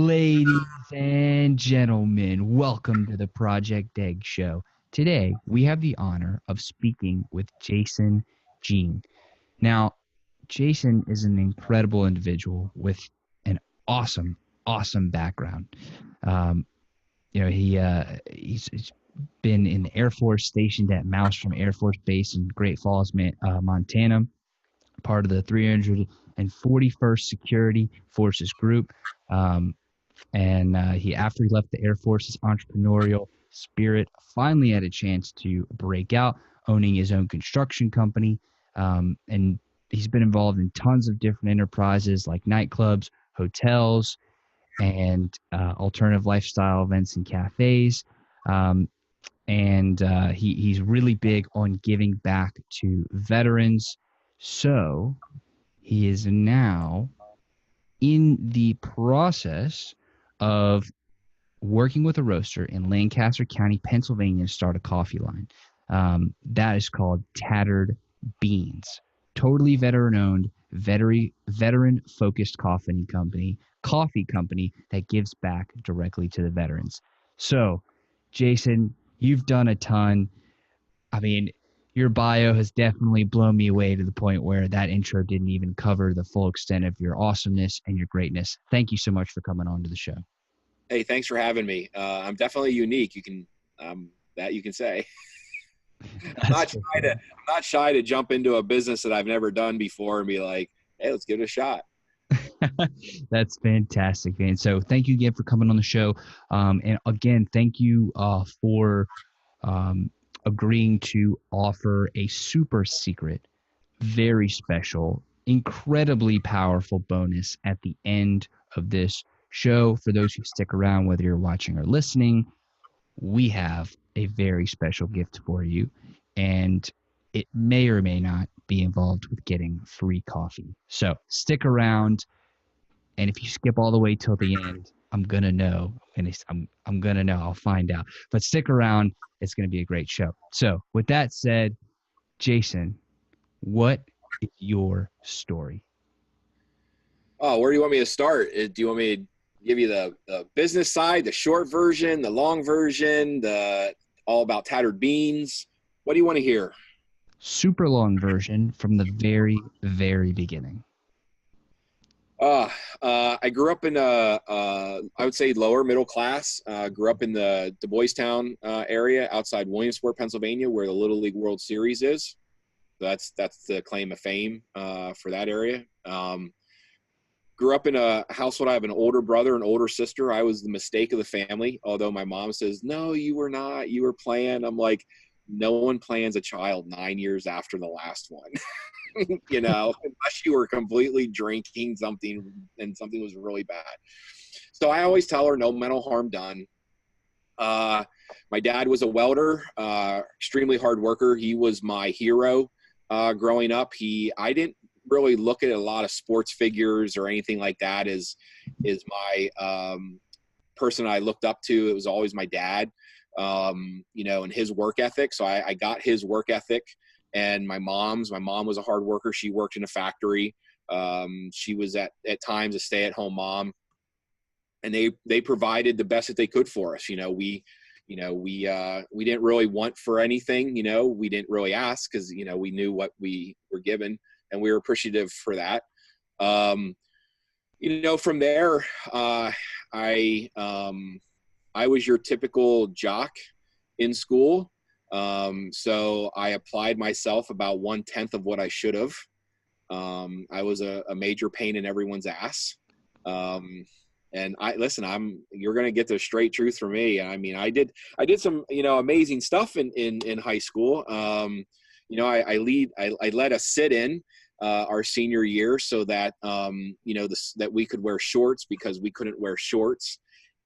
Ladies and gentlemen, welcome to the Project Egg Show. Today, we have the honor of speaking with Jason Jean. Now, Jason is an incredible individual with an awesome background. Um, he's been in the Air Force, stationed at Malmstrom Air Force Base in Great Falls, Montana, part of the 341st Security Forces Group. After he left the Air Force, his entrepreneurial spirit finally had a chance to break out, owning his own construction company. And he's been involved in tons of different enterprises like nightclubs, hotels, and alternative lifestyle events and cafes. He's really big on giving back to veterans. So he is now in the process of working with a roaster in Lancaster County, Pennsylvania, to start a coffee line. That is called Tattered Beans. Totally veteran-owned, veteran-focused coffee company that gives back directly to the veterans. So, Jason, you've done a ton. I mean, your bio has definitely blown me away to the point where that intro didn't even cover the full extent of your awesomeness and your greatness. Thank you so much for coming on to the show. Hey, thanks for having me. I'm definitely unique. You can say. I'm not shy to jump into a business that I've never done before and be like, hey, let's give it a shot. That's fantastic, man. So thank you again for coming on the show. And again, thank you for agreeing to offer a super secret, very special, incredibly powerful bonus at the end of this show. For those who stick around, whether you're watching or listening, we have a very special gift for you, and it may or may not be involved with getting free coffee. So stick around, and if you skip all the way till the end, I'm gonna know, and I'm gonna know. I'll find out. But stick around; it's gonna be a great show. So, with that said, Jason, what is your story? Oh, where do you want me to start? Do you want me to give you the business side, the short version, the long version, the all about tattered beans? What do you want to hear? Super long version from the very, very beginning. I grew up in I would say lower middle class. Grew up in the Du Bois Town area outside Williamsport, Pennsylvania, where the Little League World Series is. That's the claim of fame for that area. Grew up in a household. I have an older brother and older sister. I was the mistake of the family, although my mom says, no, you were not. You were playing. I'm like, no one plans a child 9 years after the last one. Unless you were completely drinking something and something was really bad. So I always tell her no mental harm done. My dad was a welder, extremely hard worker. He was my hero growing up. I didn't really look at a lot of sports figures or anything like that as my person I looked up to. It was always my dad, and his work ethic. So I got his work ethic. And my mom was a hard worker. She worked in a factory. She was at times a stay-at-home mom, and they provided the best that they could for us. We didn't really want for anything. We didn't really ask because we knew what we were given, and we were appreciative for that. From there, I was your typical jock in school. So I applied myself about 1/10 of what I should have. I was a major pain in everyone's ass. And you're going to get the straight truth from me. I mean, I did some, amazing stuff in high school. I led a sit-in, our senior year so that, that we could wear shorts because we couldn't wear shorts.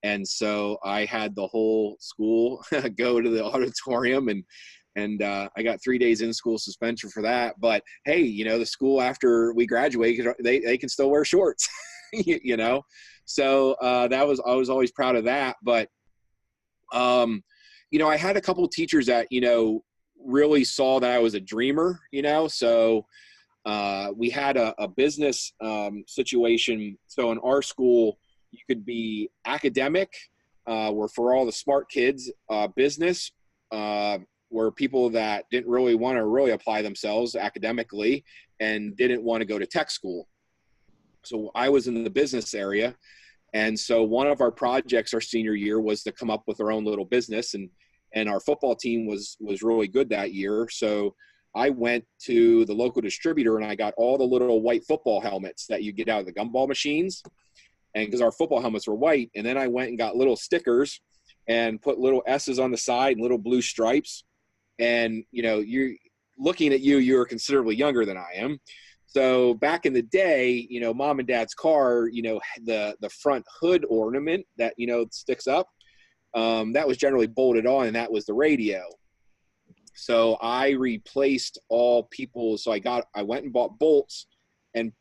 And so I had the whole school go to the auditorium and I got 3 days in school suspension for that. But hey, the school after we graduate, they can still wear shorts, So I was always proud of that. But, I had a couple of teachers that, really saw that I was a dreamer, so we had a business situation. So in our school, You could be academic, where for all the smart kids, business, were people that didn't really want to really apply themselves academically and didn't want to go to tech school. So I was in the business area. And so one of our projects our senior year was to come up with our own little business, and our football team was really good that year. So I went to the local distributor and I got all the little white football helmets that you get out of the gumball machines. And because our football helmets were white, and then I went and got little stickers and put little S's on the side and little blue stripes. And, you're looking at you're considerably younger than I am. So back in the day, mom and dad's car, the front hood ornament that, sticks up, that was generally bolted on, and that was the radio. So I replaced all people's, so I went and bought bolts and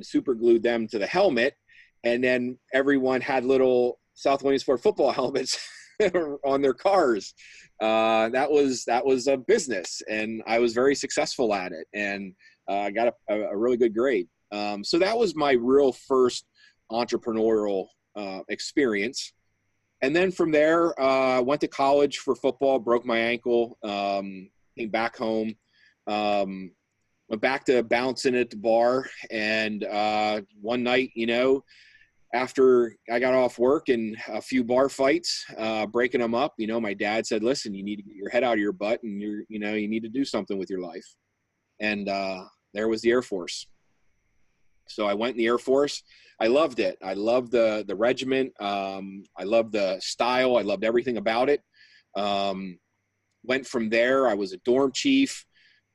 super glued them to the helmet. And then everyone had little South Williamsport football helmets on their cars. That was a business, and I was very successful at it, and I got a really good grade. So that was my real first entrepreneurial experience. And then from there, I went to college for football, broke my ankle, came back home, went back to bouncing at the bar. And one night, after I got off work and a few bar fights, breaking them up, my dad said, listen, you need to get your head out of your butt, and you need to do something with your life. And there was the Air Force. So I went in the Air Force. I loved it. I loved the regiment. I loved the style. I loved everything about it. Went from there. I was a dorm chief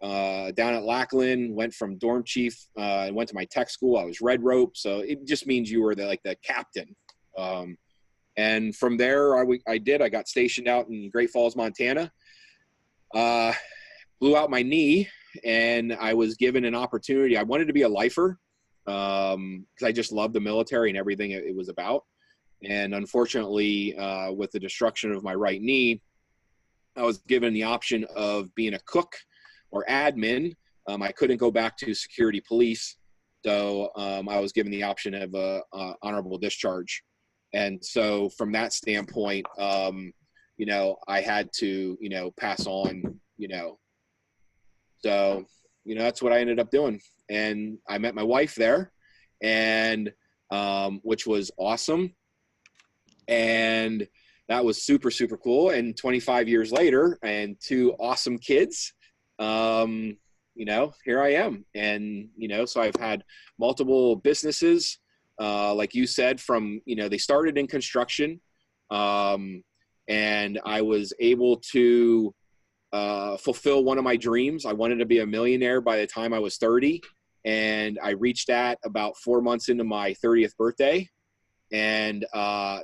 down at Lackland. Went from dorm chief. I went to my tech school. I was red rope. So it just means you were the captain. And from there, I got stationed out in Great Falls, Montana. Blew out my knee, and I was given an opportunity. I wanted to be a lifer because I just loved the military and everything it was about. And unfortunately, with the destruction of my right knee, I was given the option of being a cook or admin. I couldn't go back to security police, so I was given the option of honorable discharge. And so from that standpoint, I had to, pass on, So, that's what I ended up doing. And I met my wife there, and which was awesome. And that was super, super cool. And 25 years later, and 2 awesome kids, here I am. And, so I've had multiple businesses, like you said, from, they started in construction. And I was able to fulfill one of my dreams. I wanted to be a millionaire by the time I was 30. And I reached that about 4 months into my 30th birthday, and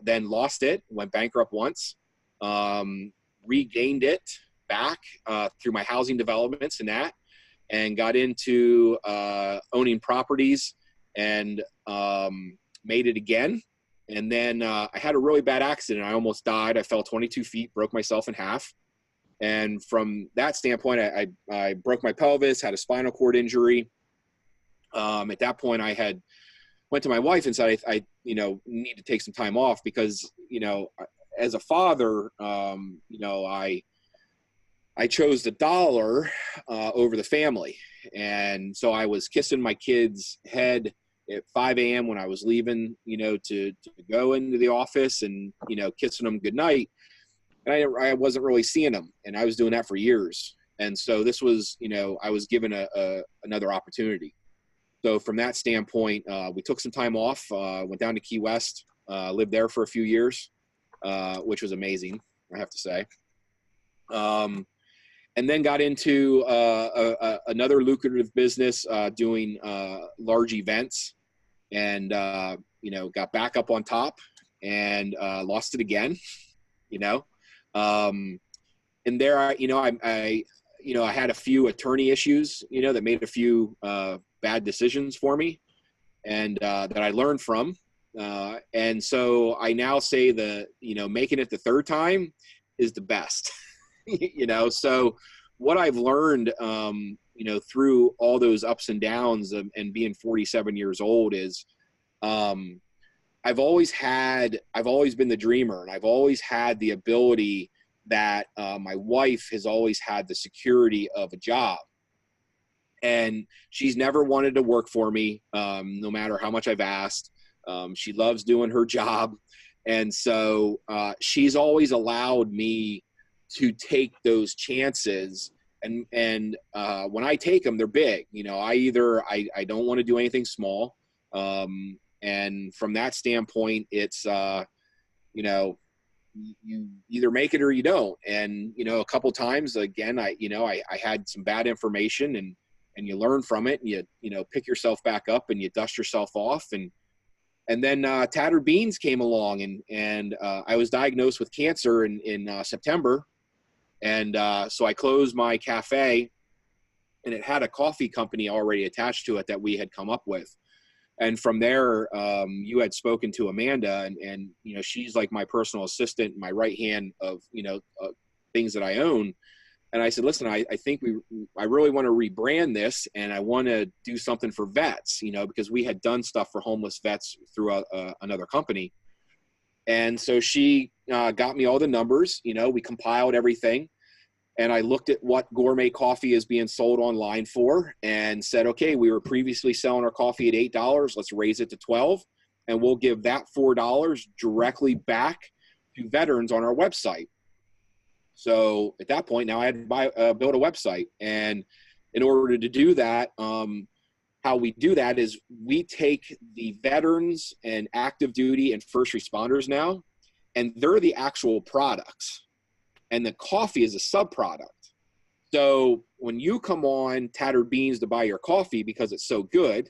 then lost it, went bankrupt once, regained it back through my housing developments and that, and got into owning properties, and made it again. And then I had a really bad accident. I almost died. I fell 22 feet, broke myself in half. And from that standpoint, I broke my pelvis, had a spinal cord injury. At that point, I had went to my wife and said, I need to take some time off because, as a father, I chose the dollar over the family. And so I was kissing my kid's head at 5 a.m. when I was leaving, to go into the office, and, kissing them goodnight. And I wasn't really seeing them, and I was doing that for years. And so this was, I was given another opportunity. So from that standpoint, we took some time off, went down to Key West, lived there for a few years, which was amazing, I have to say. And then got into another lucrative business, doing large events, and, got back up on top, and lost it again, and there, I had a few attorney issues, that made a few bad decisions for me, and that I learned from. And so I now say that, making it the third time is the best, so what I've learned, through all those ups and downs and being 47 years old is, I've always been the dreamer, and I've always had the ability that my wife has always had the security of a job. And she's never wanted to work for me, no matter how much I've asked. She loves doing her job. And so she's always allowed me to take those chances. And when I take them, they're big. You know, I don't want to do anything small. And from that standpoint, it's, you know, you either make it or you don't. And, you know, a couple times, again, I had some bad information, and you learn from it, and you know, pick yourself back up and you dust yourself off. And then Tattered Beans came along, and I was diagnosed with cancer in September. And so I closed my cafe, and it had a coffee company already attached to it that we had come up with. And from there, you had spoken to Amanda, and you know, she's like my personal assistant, my right hand of, you know, things that I own. And I said, listen, I think I really want to rebrand this, and I want to do something for vets, you know, because we had done stuff for homeless vets through another company. And so she got me all the numbers, you know, we compiled everything. And I looked at what gourmet coffee is being sold online for, and said, okay, we were previously selling our coffee at $8. Let's raise it to $12. And we'll give that $4 directly back to veterans on our website. So at that point, now I had to build a website. And in order to do that, how we do that is we take the veterans and active duty and first responders now, and they're the actual products. And the coffee is a subproduct. So when you come on Tattered Beans to buy your coffee because it's so good,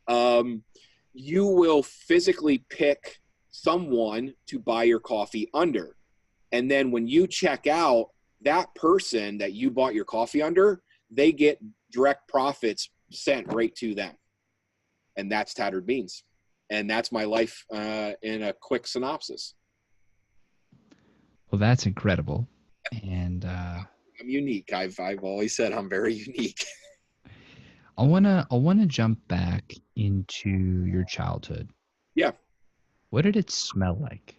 you will physically pick someone to buy your coffee under. And then when you check out, that person that you bought your coffee under, they get direct profits sent right to them. And that's Tattered Beans. And that's my life in a quick synopsis. Well, that's incredible. And I'm unique. I've always said I'm very unique. I wanna jump back into your childhood. Yeah. What did it smell like?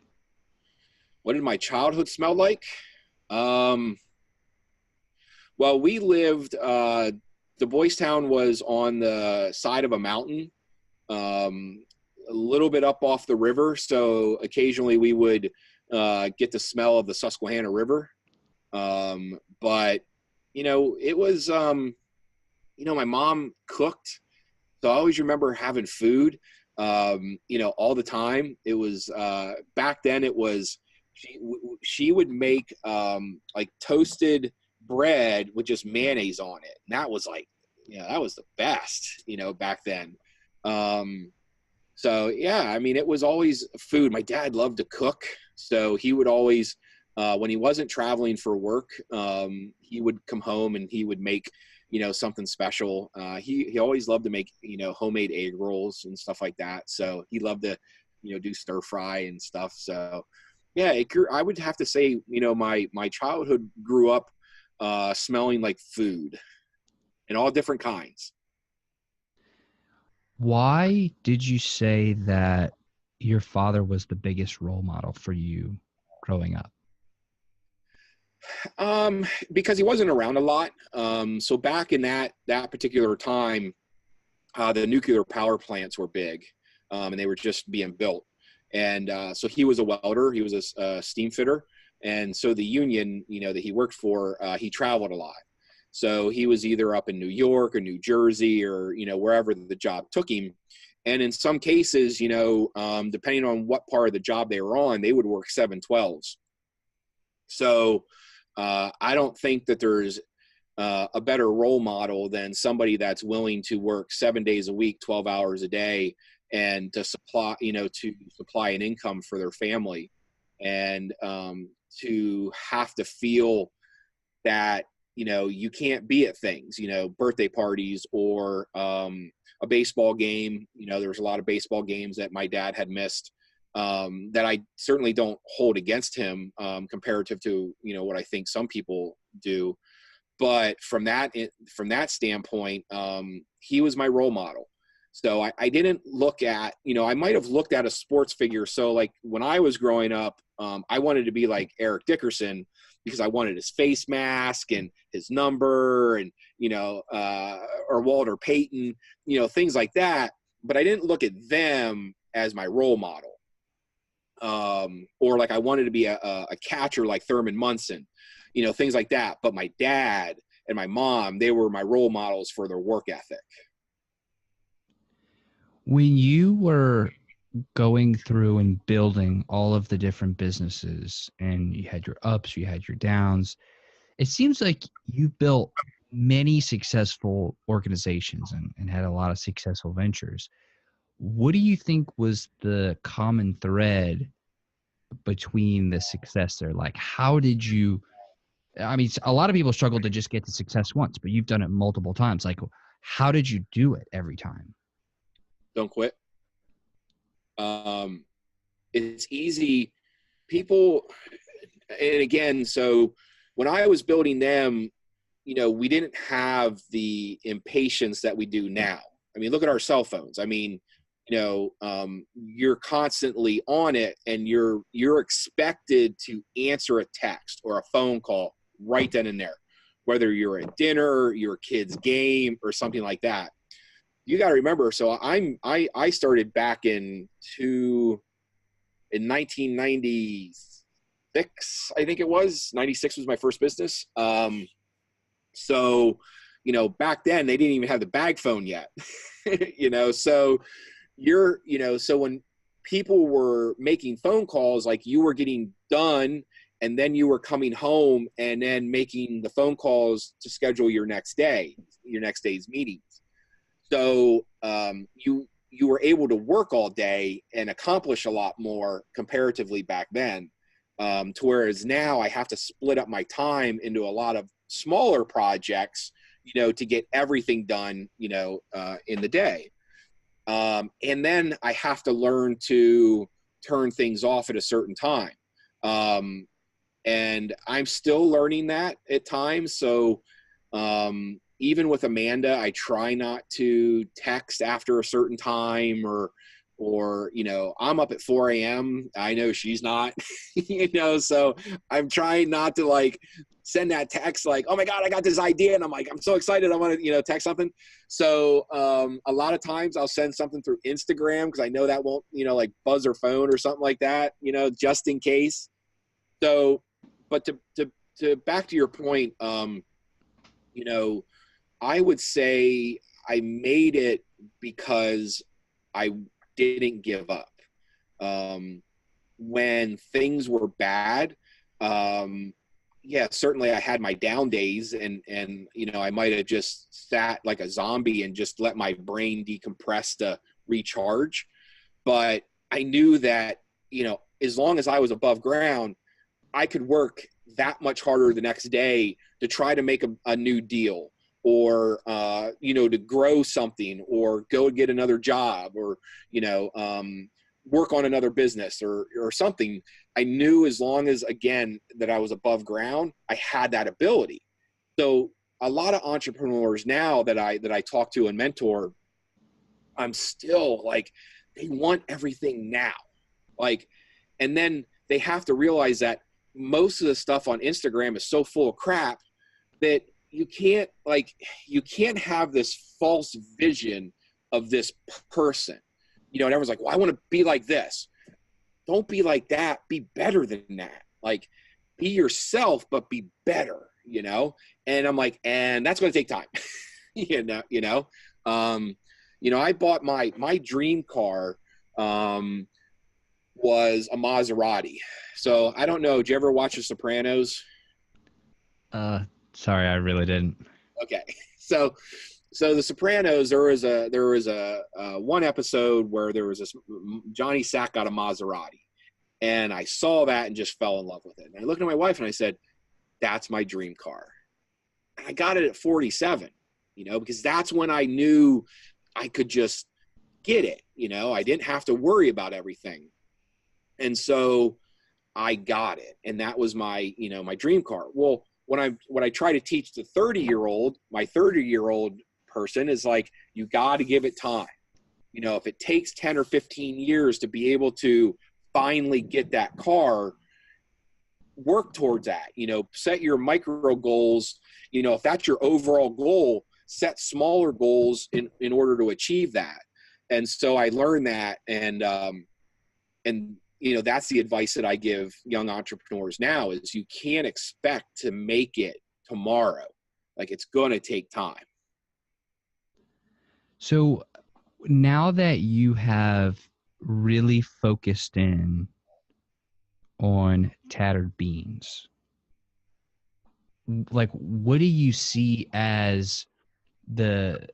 What did my childhood smell like? Well, we lived, the Boys Town was on the side of a mountain, a little bit up off the river. So occasionally we would get the smell of the Susquehanna River. But, you know, it was, you know, my mom cooked. So I always remember having food, you know, all the time. It was, back then it was, she would make like toasted bread with just mayonnaise on it. And that was like, you know, that was the best, you know, back then. So yeah, I mean, it was always food. My dad loved to cook. So he would always, when he wasn't traveling for work, he would come home and he would make, you know, something special. He always loved to make, you know, homemade egg rolls and stuff like that. So he loved to, you know, do stir fry and stuff. So yeah, I would have to say, you know, my childhood grew up smelling like food and all different kinds. Why did you say that your father was the biggest role model for you growing up? Because he wasn't around a lot. So back in that particular time, the nuclear power plants were big, and they were just being built. And so he was a welder, he was a steam fitter. And so the union, you know, that he worked for, he traveled a lot. So he was either up in New York or New Jersey or, you know, wherever the job took him. And in some cases, you know, depending on what part of the job they were on, they would work 7/12s. So I don't think that there's a better role model than somebody that's willing to work 7 days a week, 12 hours a day, and to supply, you know, to supply an income for their family, and to have to feel that, you know, you can't be at things, you know, birthday parties or a baseball game. You know, there was a lot of baseball games that my dad had missed, that I certainly don't hold against him, comparative to, you know, what I think some people do. But from that standpoint, he was my role model. So I didn't look at, I might have looked at a sports figure. So like when I was growing up, I wanted to be like Eric Dickerson because I wanted his face mask and his number and, or Walter Payton, things like that. But I didn't look at them as my role model. Or like I wanted to be a catcher like Thurman Munson, things like that. But my dad and my mom, they were my role models for their work ethic. When you were going through and building all of the different businesses and you had your ups, you had your downs, it seems like you built many successful organizations and had a lot of successful ventures. What do you think was the common thread between the success there? Like, how did you, I mean, a lot of people struggle to just get to success once, but you've done it multiple times. Like, how did you do it every time? Don't quit. It's easy. People, and again, so when I was building them, we didn't have the impatience that we do now. I mean, look at our cell phones. I mean, you're constantly on it and you're expected to answer a text or a phone call right then and there, whether you're at dinner, your kid's game, or something like that. You got to remember. So I started back in 1996, I think it was 96 was my first business. So, back then they didn't even have the bag phone yet, so so when people were making phone calls, like you were getting done and then you were coming home and then making the phone calls to schedule your next day's meetings. So you were able to work all day and accomplish a lot more comparatively back then, to whereas now I have to split up my time into a lot of smaller projects, to get everything done, in the day. And then I have to learn to turn things off at a certain time. And I'm still learning that at times. So, even with Amanda, I try not to text after a certain time or, I'm up at 4 a.m. I know she's not, so I'm trying not to like send that text like, oh my God, I got this idea. And I'm like, I'm so excited. I want to, text something. So, a lot of times I'll send something through Instagram because I know that won't, like buzz her phone or something like that, just in case. So, but to back to your point, I would say I made it because I didn't give up. When things were bad, certainly I had my down days and I might have just sat like a zombie and just let my brain decompress to recharge. But I knew that, as long as I was above ground, I could work that much harder the next day to try to make a new deal or, to grow something or go get another job or, work on another business or something. I knew as long as, again, that I was above ground, I had that ability. So a lot of entrepreneurs now that I talk to and mentor, I'm still like, they want everything now. Like, and then they have to realize that most of the stuff on Instagram is so full of crap that you can't have this false vision of this person, and everyone's like, well, I want to be like this. Don't be like that. Be better than that. Like, be yourself, but be better, And I'm like, and that's going to take time, I bought my dream car, was a Maserati. So I don't know. Did you ever watch The Sopranos? Sorry, I really didn't. Okay. So The Sopranos, there was a one episode where there was this Johnny Sack got a Maserati, and I saw that and just fell in love with it. And I looked at my wife and I said, "That's my dream car." And I got it at 47, because that's when I knew I could just get it. I didn't have to worry about everything, and so I got it, and that was my my dream car. Well, when I try to teach the 30-year-old, my 30-year-old person is like, you got to give it time. You know, if it takes 10 or 15 years to be able to finally get that car, work towards that. You know, set your micro goals. You know, if that's your overall goal, set smaller goals in order to achieve that. And so I learned that, and you know, that's the advice that I give young entrepreneurs now is you can't expect to make it tomorrow. Like, it's going to take time. So now that you have really focused in on Tattered Beans, like what do you see as the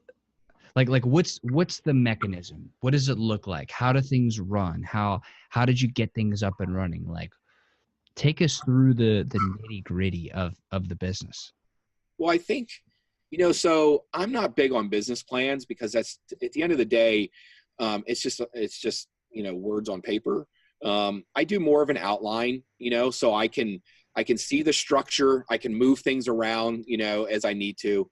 what's the mechanism? What does it look like? How do things run? How did you get things up and running? Like, take us through the nitty gritty of the business. Well, I think, you know, so I'm not big on business plans because that's, at the end of the day, it's just, you know, words on paper. I do more of an outline, you know, so I can see the structure. I can move things around, you know, as I need to.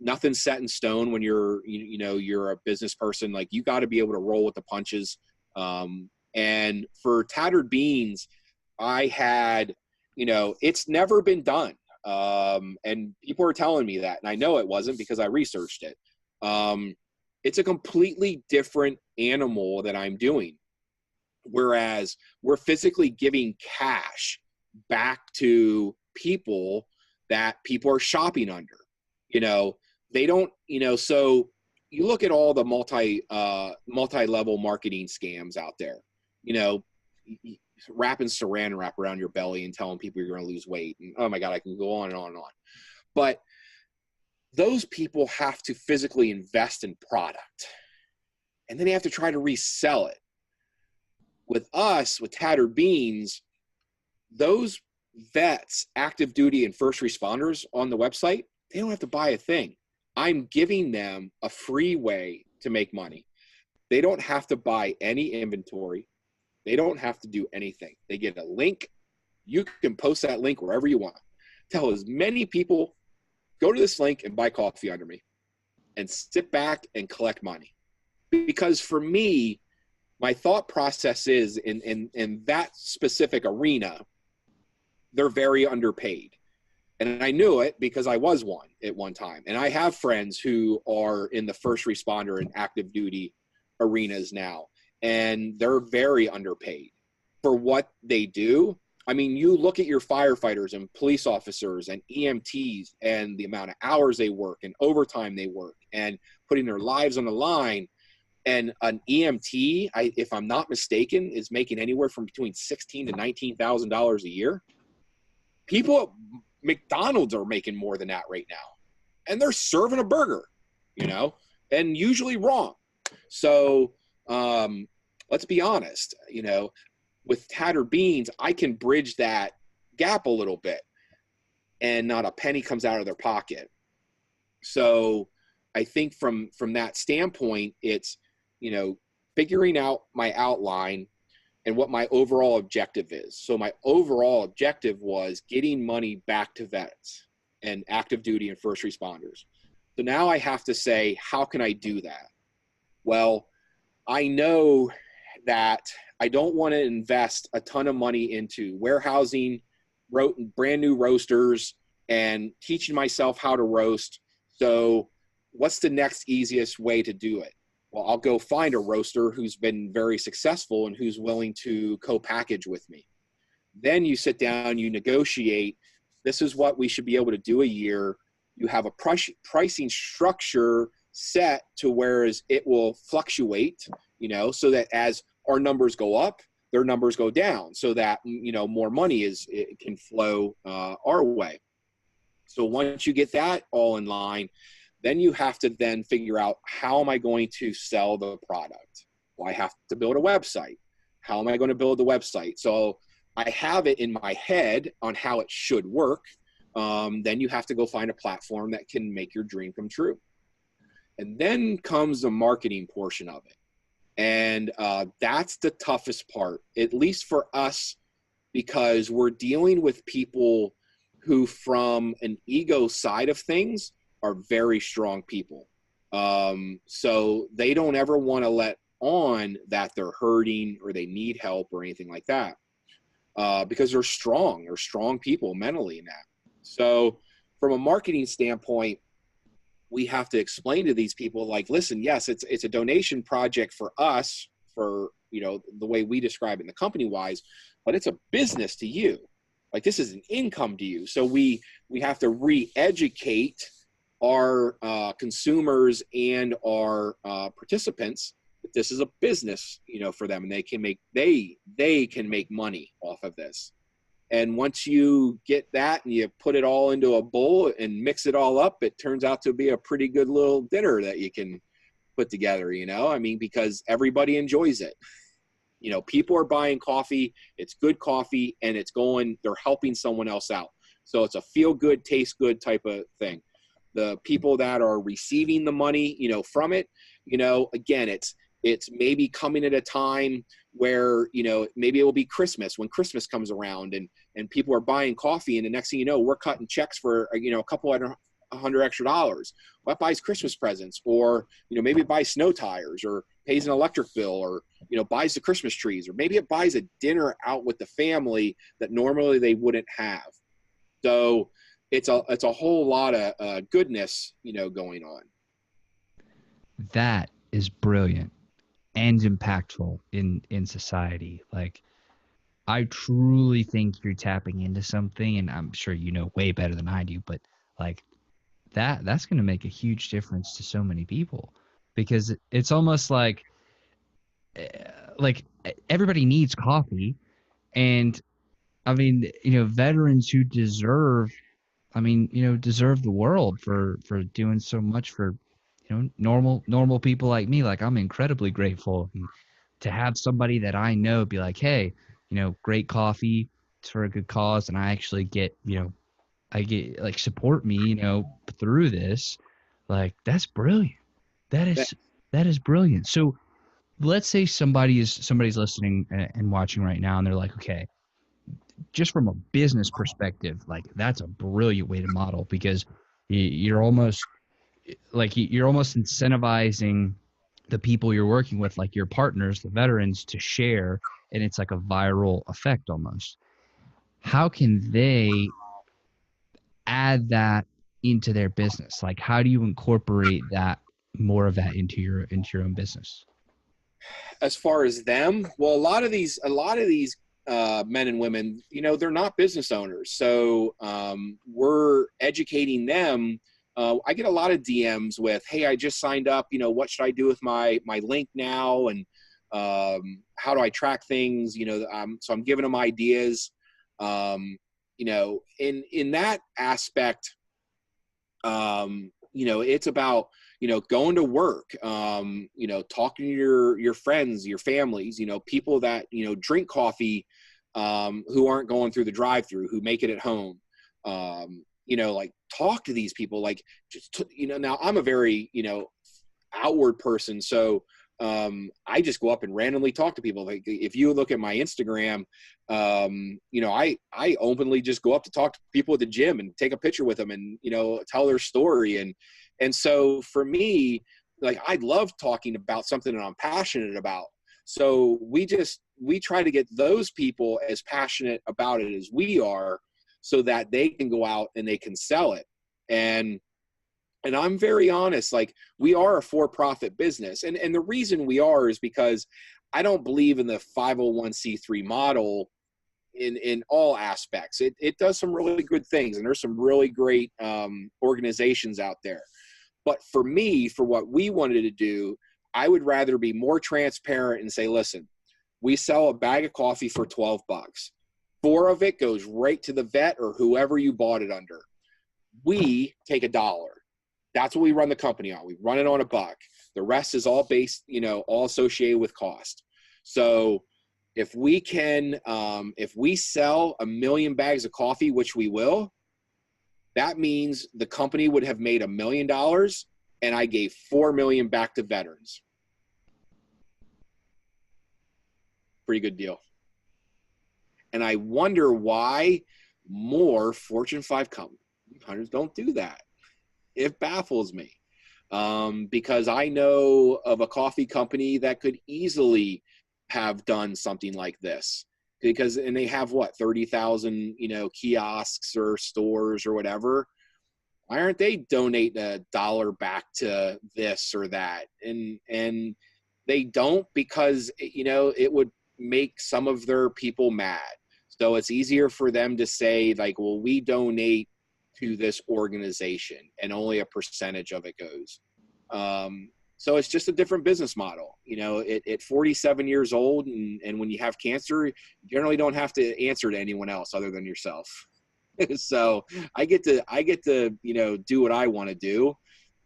Nothing's set in stone when you know, you're a business person. Like, you got to be able to roll with the punches. And for Tattered Beans, I had, you know, it's never been done. And people are telling me that, and I know it wasn't because I researched it. It's a completely different animal that I'm doing. Whereas we're physically giving cash back to people that people are shopping under. You know, they don't, you know, so you look at all the multi-level marketing scams out there, you know, wrapping saran wrap around your belly and telling people you're going to lose weight. And oh my God, I can go on and on and on. But those people have to physically invest in product, and then they have to try to resell it. With us, with Tattered Beans, those vets, active duty and first responders on the website, they don't have to buy a thing. I'm giving them a free way to make money. They don't have to buy any inventory. They don't have to do anything. They get a link. You can post that link wherever you want. Tell as many people, go to this link and buy coffee under me, and sit back and collect money. Because for me, my thought process is in that specific arena, they're very underpaid. And I knew it because I was one at one time. And I have friends who are in the first responder and active duty arenas now, and they're very underpaid for what they do. I mean, you look at your firefighters and police officers and EMTs and the amount of hours they work and overtime they work and putting their lives on the line. And an EMT, if I'm not mistaken, is making anywhere from between $16,000 to $19,000 a year. People at McDonald's are making more than that right now, and they're serving a burger, you know, and usually wrong. So let's be honest, you know, with Tattered Beans, I can bridge that gap a little bit, and not a penny comes out of their pocket. So I think from that standpoint, it's, you know, figuring out my outline and what my overall objective is. So my overall objective was getting money back to vets and active duty and first responders. So now I have to say, how can I do that? Well, I know that I don't want to invest a ton of money into warehousing, brand new roasters, and teaching myself how to roast. So what's the next easiest way to do it? Well, I'll go find a roaster who's been very successful and who's willing to co-package with me. Then you sit down, you negotiate, this is what we should be able to do a year. You have a pricing structure set to whereas it will fluctuate, you know, so that as our numbers go up, their numbers go down, so that, you know, more money it can flow our way. So once you get that all in line, then you have to then figure out, how am I going to sell the product? Well, I have to build a website. How am I going to build the website? So I have it in my head on how it should work. Then you have to go find a platform that can make your dream come true. And then comes the marketing portion of it. And that's the toughest part, at least for us, because we're dealing with people who, from an ego side of things, are very strong people. So they don't ever want to let on that they're hurting or they need help or anything like that, because they're strong people mentally in that. So from a marketing standpoint, we have to explain to these people, like, listen, yes, it's a donation project for us, for, you know, the way we describe it in the company wise, but it's a business to you. Like, this is an income to you. So we have to re-educate our consumers and our participants that this is a business, you know, for them, and they can make money off of this. And once you get that and you put it all into a bowl and mix it all up, it turns out to be a pretty good little dinner that you can put together, you know? I mean, because everybody enjoys it. You know, people are buying coffee, it's good coffee, and they're helping someone else out. So it's a feel good, taste good type of thing. The people that are receiving the money, you know, from it, you know, again, it's maybe coming at a time where, you know, maybe it will be Christmas, when Christmas comes around and people are buying coffee, and the next thing you know, we're cutting checks for, you know, a couple $100 extra. Well, that buys Christmas presents, or, you know, maybe it buys snow tires, or pays an electric bill, or, you know, buys the Christmas trees, or maybe it buys a dinner out with the family that normally they wouldn't have. So it's a whole lot of goodness, you know, going on. That is brilliant and impactful in society. Like, I truly think you're tapping into something, and I'm sure you know way better than I do, but like that's going to make a huge difference to so many people, because it's almost eh, like everybody needs coffee. And I mean, you know, veterans who deserve the world for doing so much for, you know, normal people like me. Like, I'm incredibly grateful, and to have somebody that I know be like, hey, you know, great coffee, it's for a good cause, and I actually get, you know, I get like support me, you know, through this. Like, that's brilliant. That That, is that is brilliant. So let's say somebody's listening and watching right now, and they're like, okay, just from a business perspective, like, that's a brilliant way to model, because you're almost you're almost incentivizing the people you're working with, like your partners, the veterans, to share, and it's like a viral effect almost. How can they add that into their business? Like, how do you incorporate that, more of that, into your own business? as far as them, well, a lot of these men and women, you know, they're not business owners. So we're educating them. I get a lot of DMs with, hey, I just signed up, you know, what should I do with my link now? And how do I track things? You know, so I'm giving them ideas. You know, in that aspect, you know, it's about, you know, going to work, you know, talking to your friends, your families, you know, people that, you know, drink coffee, who aren't going through the drive-through, who make it at home. You know, like, talk to these people, like, you know, now I'm a very, you know, outward person. So I just go up and randomly talk to people. Like, if you look at my Instagram, you know, I openly just go up to talk to people at the gym and take a picture with them, and, you know, tell their story. And so for me, like, I love talking about something that I'm passionate about. So we try to get those people as passionate about it as we are, so that they can go out and they can sell it. And I'm very honest, like, we are a for-profit business. And the reason we are is because I don't believe in the 501c3 model in all aspects. It does some really good things, and there's some really great organizations out there. But for me, for what we wanted to do, I would rather be more transparent and say, listen, we sell a bag of coffee for $12. 4 of it goes right to the vet or whoever you bought it under. We take $1. That's what we run the company on. We run it on $1. The rest is all based, you know, all associated with cost. So if we can, if we sell 1 million bags of coffee, which we will, that means the company would have made $1 million, and I gave 4 million back to veterans. Pretty good deal. And I wonder why more Fortune 5 companies don't do that. It baffles me. because I know of a coffee company that could easily have done something like this, because and they have what 30,000 kiosks or stores or whatever. Why aren't they donate $1 back to this or that? And they don't, because it would make some of their people mad. So it's easier for them to say like, well, we donate to this organization and only a percentage of it goes. So it's just a different business model. At 47 years old, and when you have cancer, you generally don't have to answer to anyone else other than yourself. So I get to do what I want to do.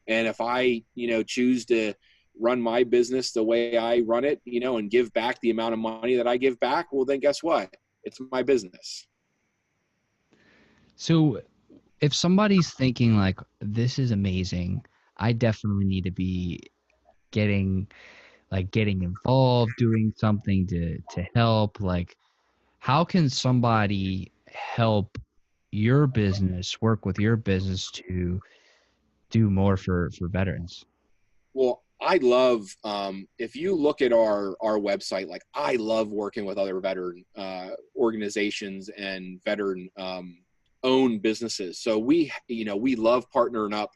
And if I choose to run my business the way I run it, and give back the amount of money that I give back, well, then guess what? It's my business. So if somebody's thinking like, this is amazing, I definitely need to be getting getting involved, doing something to help, like how can somebody help your business, work with your business to do more for veterans? Well, I love, if you look at our website, like I love working with other veteran organizations and veteran owned businesses. So we love partnering up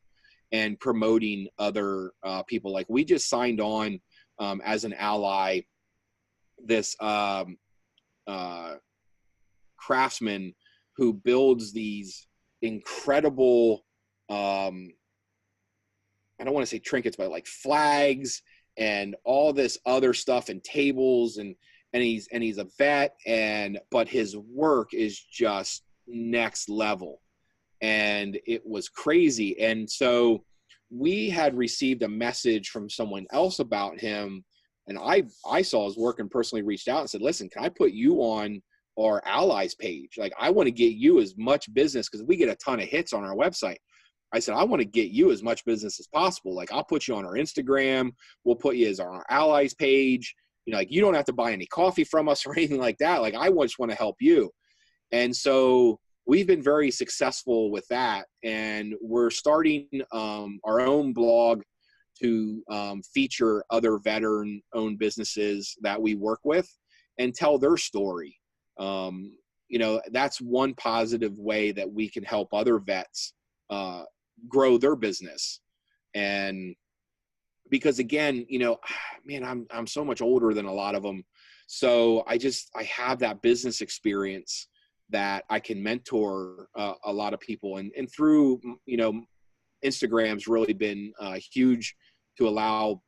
and promoting other people. Like we just signed on as an ally this craftsman who builds these incredible I don't want to say trinkets, but like flags and all this other stuff and tables, and he's a vet, but his work is just next level. And it was crazy. And so we had received a message from someone else about him, and I saw his work and personally reached out and said, listen, can I put you on our allies page? Like, I want to get you as much business, because we get a ton of hits on our website. I said, I want to get you as much business as possible. Like, I'll put you on our Instagram. We'll put you as on our allies page. Like, you don't have to buy any coffee from us or anything like that. Like, I just want to help you. And so we've been very successful with that. And we're starting our own blog to feature other veteran-owned businesses that we work with and tell their story. That's one positive way that we can help other vets grow their business. And because again, man, I'm so much older than a lot of them. So I have that business experience that I can mentor a lot of people. And through, Instagram's really been huge to allow,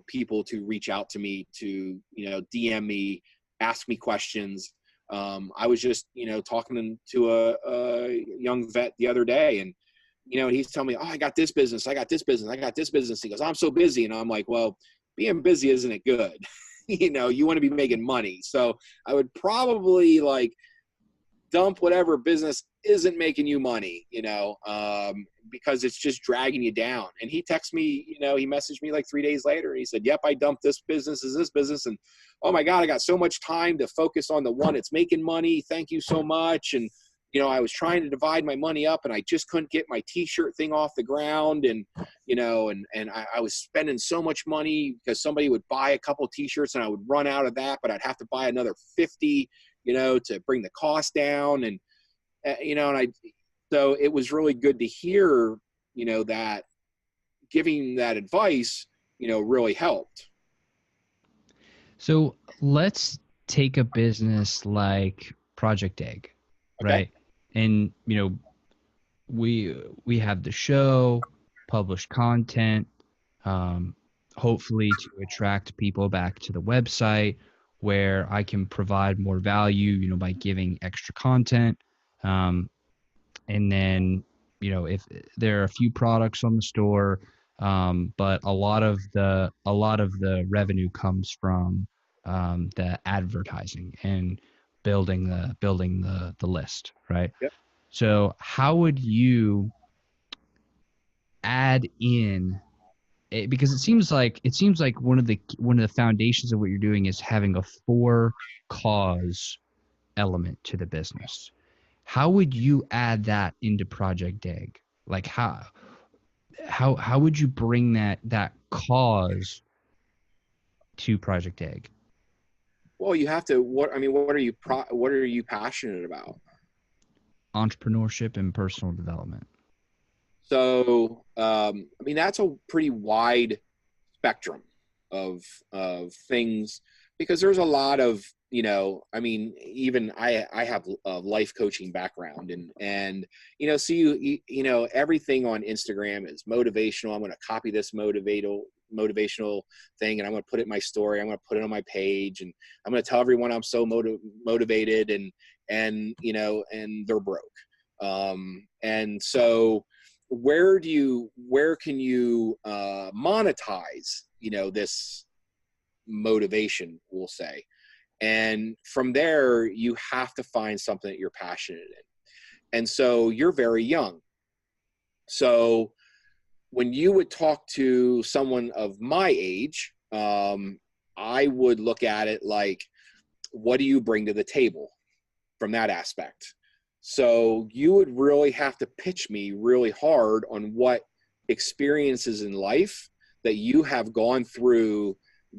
people to reach out to me, to, DM me, ask me questions. I was just, talking to a young vet the other day, and he's telling me, oh, I got this business. I got this business. I got this business. He goes, I'm so busy. And I'm like, well, being busy isn't it good? You want to be making money. So I would probably dump whatever business isn't making you money, because it's just dragging you down. And he texted me, he messaged me like 3 days later. And he said, yep, I dumped this business, and oh my God, I got so much time to focus on the one that's making money. Thank you so much. And I was trying to divide my money up, and I just couldn't get my t-shirt thing off the ground. And, I was spending so much money because somebody would buy a couple t-shirts and I would run out of that, but I'd have to buy another 50, to bring the cost down. And, so it was really good to hear, that giving that advice, really helped. So let's take a business like Project Egg, Okay. right? And we have the show, published content, hopefully to attract people back to the website, where I can provide more value, by giving extra content. And then, if there are a few products on the store, but a lot of the revenue comes from the advertising and building the list, right? Yep. So how would you add in because it seems like one of the foundations of what you're doing is having a for cause element to the business. How would you add that into Project Egg? Like how? how would you bring that cause to Project Egg? Well, you have to, what are you passionate about? Entrepreneurship and personal development. So, that's a pretty wide spectrum of things, because there's a lot of, even I have a life coaching background, and so everything on Instagram is motivational. I'm going to copy this motivational thing, and I'm going to put it in my story. I'm going to put it on my page, and I'm going to tell everyone I'm so motivated, and they're broke. And so where can you monetize this motivation, we'll say. And from there, you have to find something that you're passionate in. And so you're very young. So when you would talk to someone of my age, I would look at it like, what do you bring to the table from that aspect? So you would really have to pitch me really hard on what experiences in life that you have gone through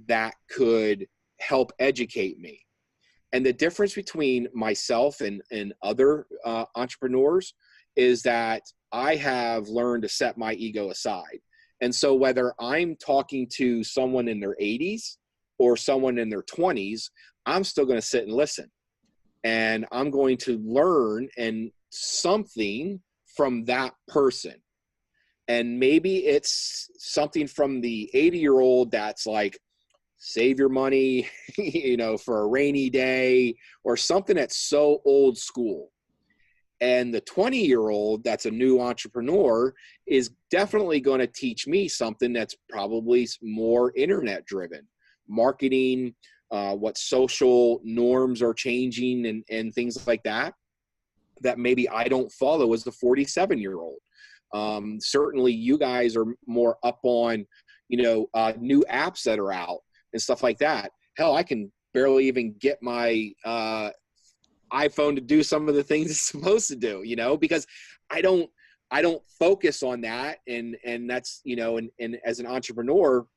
that could help educate me. And the difference between myself and other entrepreneurs is that I have learned to set my ego aside. And so whether I'm talking to someone in their 80s or someone in their 20s, I'm still going to sit and listen. And I'm going to learn and something from that person. And maybe it's something from the 80-year-old that's like, save your money, for a rainy day, or something that's so old school. And the 20-year-old that's a new entrepreneur is definitely going to teach me something that's probably more internet driven, marketing, what social norms are changing, and things like that maybe I don't follow as the 47-year-old. Certainly you guys are more up on, new apps that are out and stuff like that. Hell, I can barely even get my iPhone to do some of the things it's supposed to do, because I don't focus on that. And that's, and as an entrepreneur,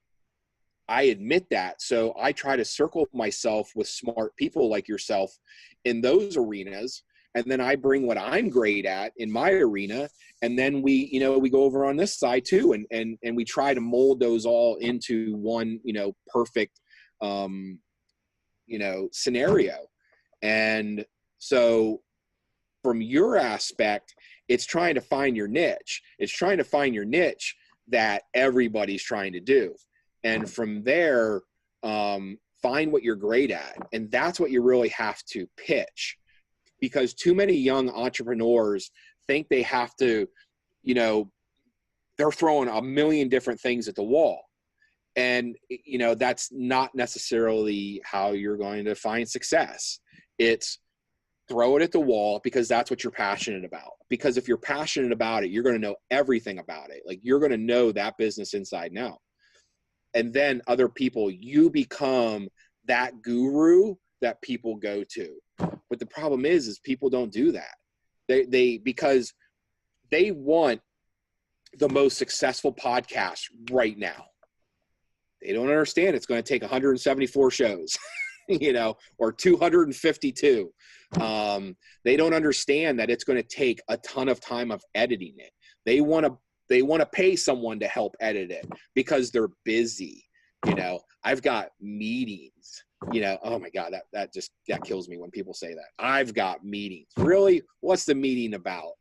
I admit that. So I try to circle myself with smart people like yourself in those arenas. And then I bring what I'm great at in my arena. And then we go over on this side too. And we try to mold those all into one, perfect, scenario. And so from your aspect, it's trying to find your niche. It's trying to find your niche that everybody's trying to do. And from there, find what you're great at. And that's what you really have to pitch. Because too many young entrepreneurs think they have to, they're throwing a million different things at the wall. And, that's not necessarily how you're going to find success. It's throw it at the wall because that's what you're passionate about. Because if you're passionate about it, you're going to know everything about it. Like, you're going to know that business inside and out. And then other people, you become that guru that people go to. But the problem is people don't do that. Because they want the most successful podcast right now. They don't understand it's going to take 174 shows, or 252. They don't understand that it's going to take a ton of time of editing it. They want to pay someone to help edit it because they're busy. I've got meetings, oh my God, that kills me when people say that. I've got meetings. Really? What's the meeting about?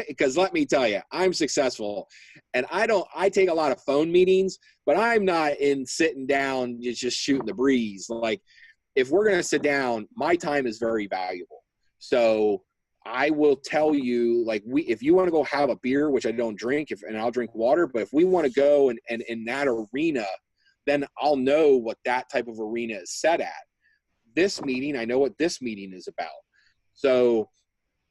Because let me tell you, I'm successful, and I take a lot of phone meetings, but I'm not in sitting down, just shooting the breeze. Like, if we're going to sit down, my time is very valuable. So I will tell you, like, if you want to go have a beer, which I don't drink, and I'll drink water, but if we want to go and in that arena, then I'll know what that type of arena is set at. This meeting, I know what this meeting is about. So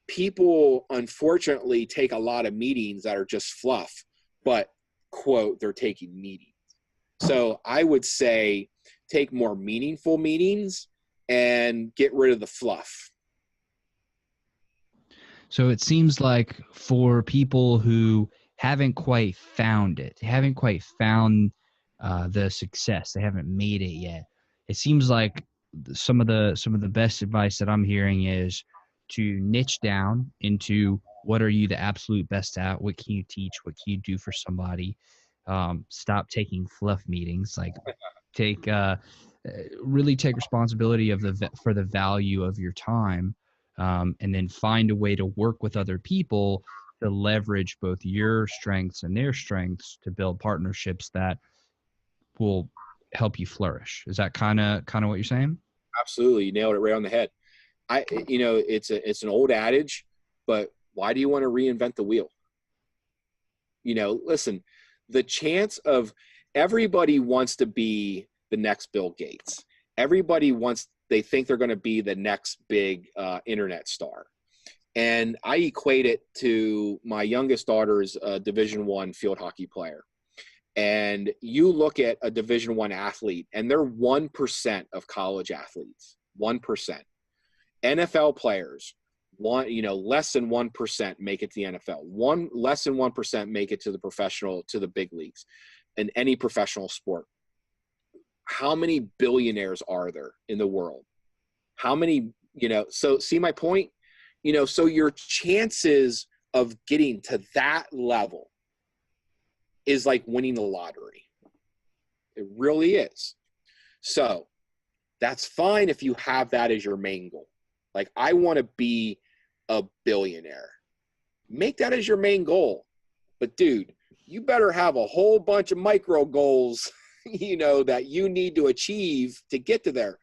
people, unfortunately, take a lot of meetings that are just fluff, but, quote, they're taking meetings. So I would say take more meaningful meetings and get rid of the fluff. So it seems like for people who haven't quite found it. They haven't quite found the success. They haven't made it yet. It seems like some of the best advice that I'm hearing is to niche down into what are you the absolute best at? What can you teach? What can you do for somebody? Stop taking fluff meetings. Like take really take responsibility of for the value of your time, and then find a way to work with other people to leverage both your strengths and their strengths to build partnerships that will help you flourish. Is that kind of what you're saying? Absolutely. You nailed it right on the head. It's an old adage, but why do you want to reinvent the wheel? Listen, the chance of everybody wants to be the next Bill Gates. They think they're going to be the next big internet star. And I equate it to my youngest daughter's Division I field hockey player. And you look at a Division I athlete, and they're 1% of college athletes. 1%. NFL players, less than 1% make it to the NFL. Less than 1% make it to the big leagues in any professional sport. How many billionaires are there in the world? How many, so see my point? So your chances of getting to that level is like winning the lottery. It really is. So that's fine if you have that as your main goal. Like, I want to be a billionaire. Make that as your main goal. But dude, you better have a whole bunch of micro goals, that you need to achieve to get to there.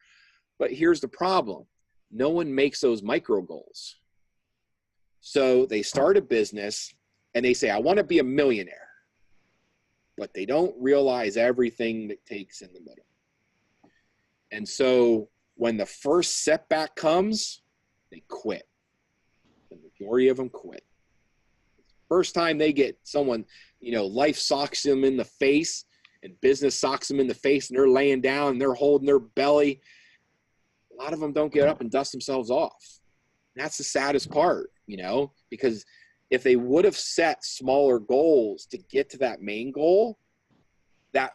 But here's the problem. No one makes those micro goals. So they start a business and they say, I want to be a millionaire. But they don't realize everything that takes in the middle. And so when the first setback comes, they quit. The majority of them quit. First time they get someone, life socks them in the face and business socks them in the face and they're laying down and they're holding their belly. A lot of them don't get up and dust themselves off. And that's the saddest part, because if they would have set smaller goals to get to that main goal, that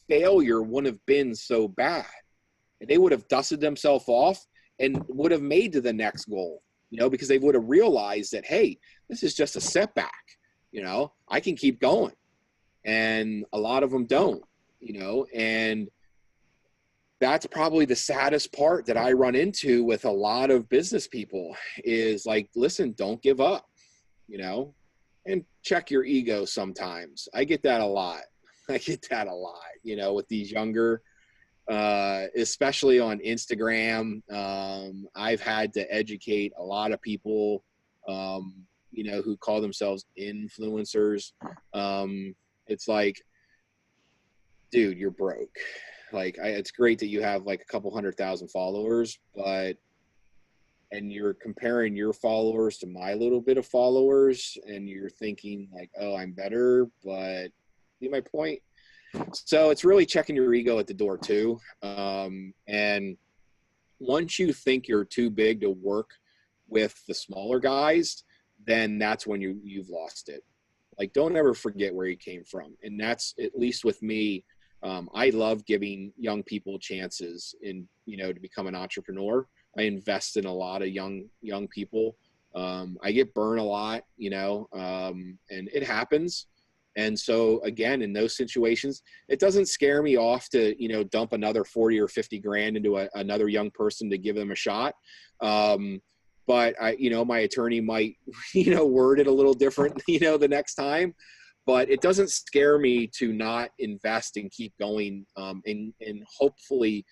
failure wouldn't have been so bad. And they would have dusted themselves off and would have made to the next goal, because they would have realized that, hey, this is just a setback. I can keep going. And a lot of them don't, and that's probably the saddest part that I run into with a lot of business people is like, listen, don't give up, and check your ego sometimes. I get that a lot. With these younger, especially on Instagram. I've had to educate a lot of people, who call themselves influencers. It's like, dude, you're broke. Like, it's great that you have like a couple 100,000 followers, and you're comparing your followers to my little bit of followers, and you're thinking like, oh, I'm better, but see my point? So it's really checking your ego at the door too. And once you think you're too big to work with the smaller guys, then that's when you've lost it. Like, don't ever forget where you came from. And that's, at least with me, I love giving young people chances to become an entrepreneur. I invest in a lot of young people. I get burned a lot, and it happens. And so again, in those situations, it doesn't scare me off to, dump another 40 or 50 grand into another young person to give them a shot. But my attorney might, word it a little different, the next time. But it doesn't scare me to not invest and keep going, and hopefully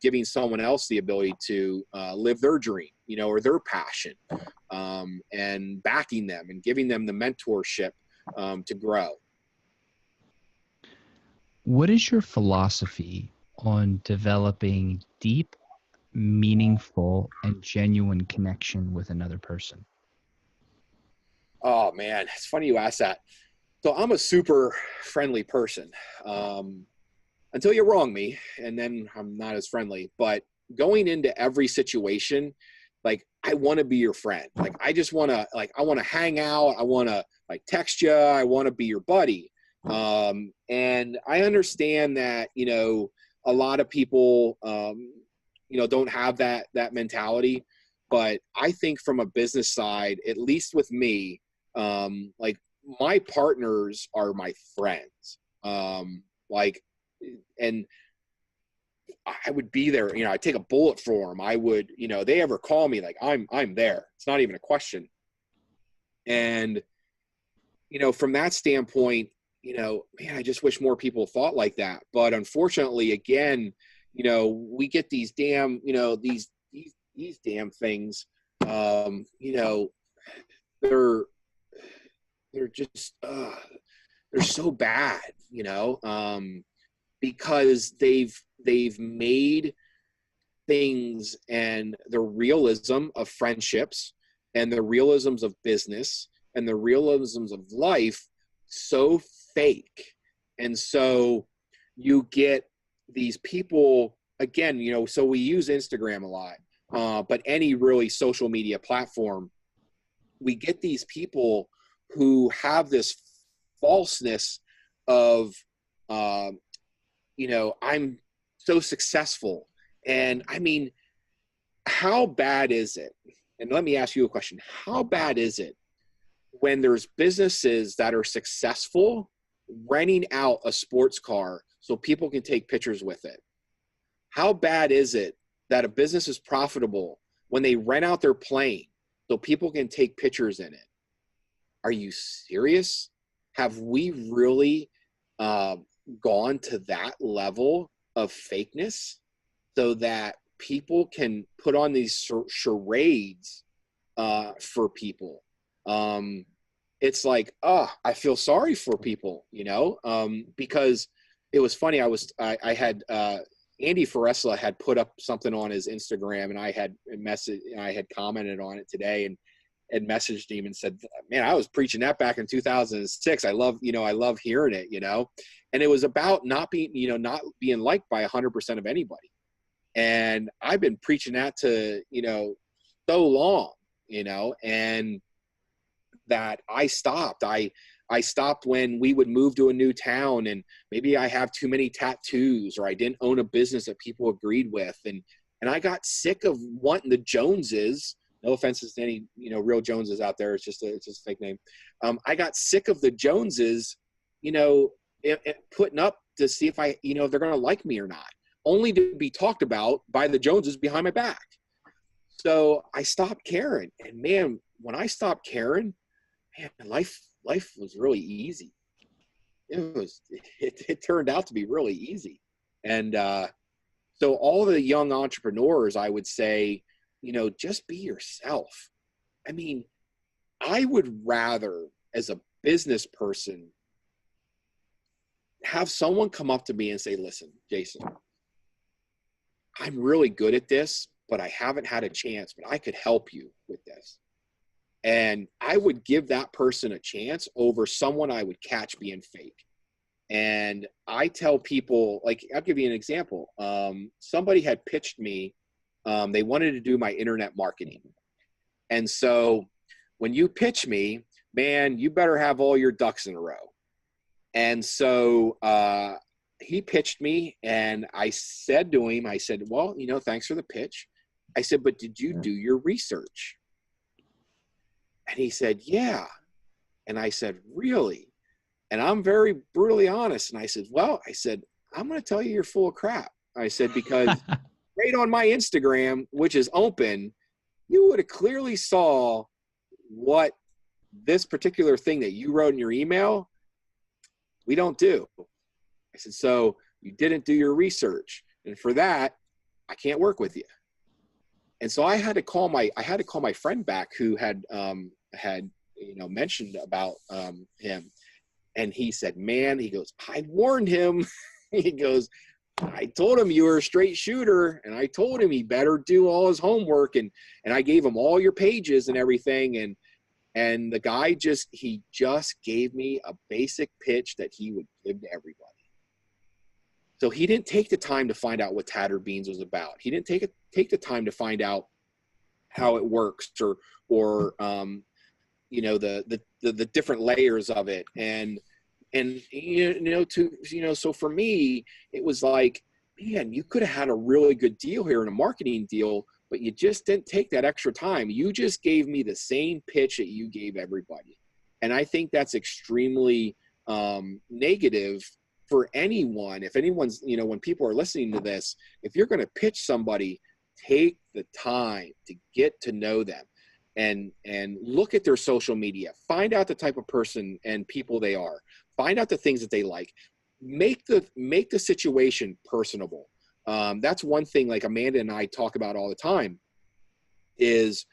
giving someone else the ability to live their dream, or their passion, and backing them and giving them the mentorship to grow. What is your philosophy on developing deep, meaningful, and genuine connection with another person? Oh man, it's funny you ask that. So I'm a super friendly person, until you wrong me, and then I'm not as friendly. But going into every situation, like, I want to be your friend. Like, I just want to, I want to hang out. I want to like text you. I want to be your buddy. And I understand that, you know, a lot of people, you know, don't have that mentality, but I think from a business side, at least with me, like my partners are my friends. Like, and I would be there, you know, I'd take a bullet for them. I would, you know, they ever call me, like I'm there. It's not even a question. And, you know, from that standpoint, you know, man, I just wish more people thought like that. But unfortunately, again, you know, we get these damn, you know, these damn things, you know, they're just, they're so bad, you know, because they've made things and the realism of friendships and the realisms of business and the realisms of life so fake. And so you get these people, again, you know, so we use Instagram a lot, but any really social media platform, we get these people who have this falseness of, you know, I'm so successful. And I mean, how bad is it? And let me ask you a question. How bad is it when there's businesses that are successful renting out a sports car so people can take pictures with it? How bad is it that a business is profitable when they rent out their plane so people can take pictures in it? Are you serious? Have we really gone to that level of fakeness so that people can put on these charades for people? It's like, oh, I feel sorry for people, you know, because it was funny. I had Andy Foressla had put up something on his Instagram, and I had commented on it today and messaged him and said, man, I was preaching that back in 2006. I love hearing it, you know, and it was about not being liked by 100% of anybody. And I've been preaching that to, you know, so long, you know, and that I stopped. I stopped when we would move to a new town and maybe I have too many tattoos or I didn't own a business that people agreed with. And I got sick of wanting the Joneses. No offenses to any, you know, real Joneses out there. It's just a fake name. I got sick of the Joneses, you know, putting up to see if I, you know, if they're going to like me or not, only to be talked about by the Joneses behind my back. So I stopped caring. And man, when I stopped caring, man, life was really easy. It turned out to be really easy. And so all the young entrepreneurs, I would say, you know, just be yourself. I mean, I would rather, as a business person, have someone come up to me and say, listen, Jason, I'm really good at this, but I haven't had a chance, but I could help you with this. And I would give that person a chance over someone I would catch being fake. And I tell people, like, I'll give you an example. Somebody had pitched me, they wanted to do my internet marketing. And so when you pitch me, man, you better have all your ducks in a row. And so he pitched me, and I said to him, I said, well, you know, thanks for the pitch. I said, but did you do your research? And he said, yeah. And I said, really? And I'm very brutally honest. And I said, well, I'm going to tell you you're full of crap. I said, because right on my Instagram, which is open, you would have clearly saw what this particular thing that you wrote in your email, we don't do. I said, so you didn't do your research. And for that, I can't work with you. And so I had to call my friend back who had you know, mentioned about him. And he said, man, he goes, I warned him. He goes, I told him you were a straight shooter, and I told him he better do all his homework, and I gave him all your pages and everything, and the guy just gave me a basic pitch that he would give to everybody. So he didn't take the time to find out what Tattered Beans was about. He didn't take the time to find out how it works or the different layers of it. And so for me, it was like, man, you could have had a really good deal here in a marketing deal, but you just didn't take that extra time. You just gave me the same pitch that you gave everybody. And I think that's extremely negative for anyone. If anyone's, when people are listening to this, if you're going to pitch somebody, take the time to get to know them and look at their social media, find out the type of person and people they are, find out the things that they like, make the situation personable. That's one thing like Amanda and I talk about all the time is,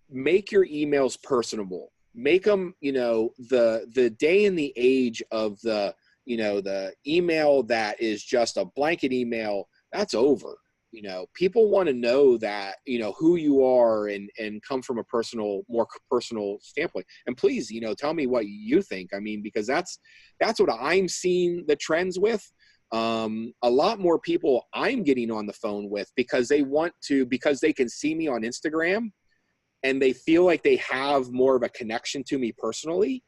make your emails personable, make them, the day and the age of the email that is just a blanket email, that's over. People want to know that, who you are and come from a more personal standpoint. And please, tell me what you think. I mean, because that's what I'm seeing the trends with. A lot more people I'm getting on the phone with because they can see me on Instagram and they feel like they have more of a connection to me personally.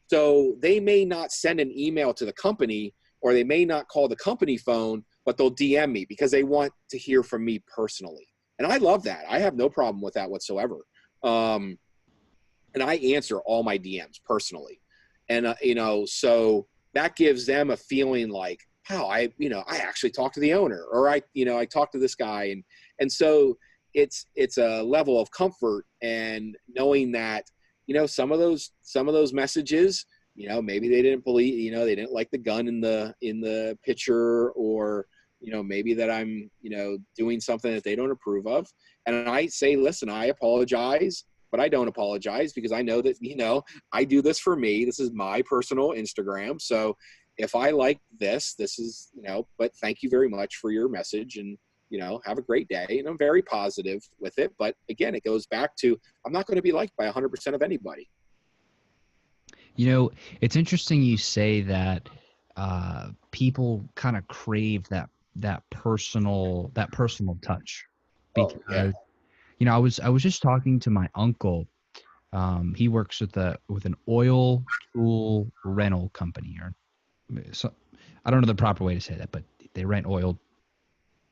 So they may not send an email to the company or they may not call the company phone, but they'll DM me because they want to hear from me personally. And I love that. I have no problem with that whatsoever. And I answer all my DMs personally. And, so that gives them a feeling like, wow, I actually talked to the owner, or I talked to this guy. And so it's a level of comfort and knowing that, some of those messages, maybe they didn't believe, they didn't like the gun in the picture, or, maybe that I'm, doing something that they don't approve of. And I say, listen, I apologize, but I don't apologize because I know that, I do this for me. This is my personal Instagram. So if I like this is, but thank you very much for your message and, have a great day. And I'm very positive with it. But again, it goes back to, I'm not going to be liked by 100% of anybody. It's interesting you say that people kind of crave that personal touch because, I was just talking to my uncle. He works with an oil tool rental company, or so, I don't know the proper way to say that, but they rent oil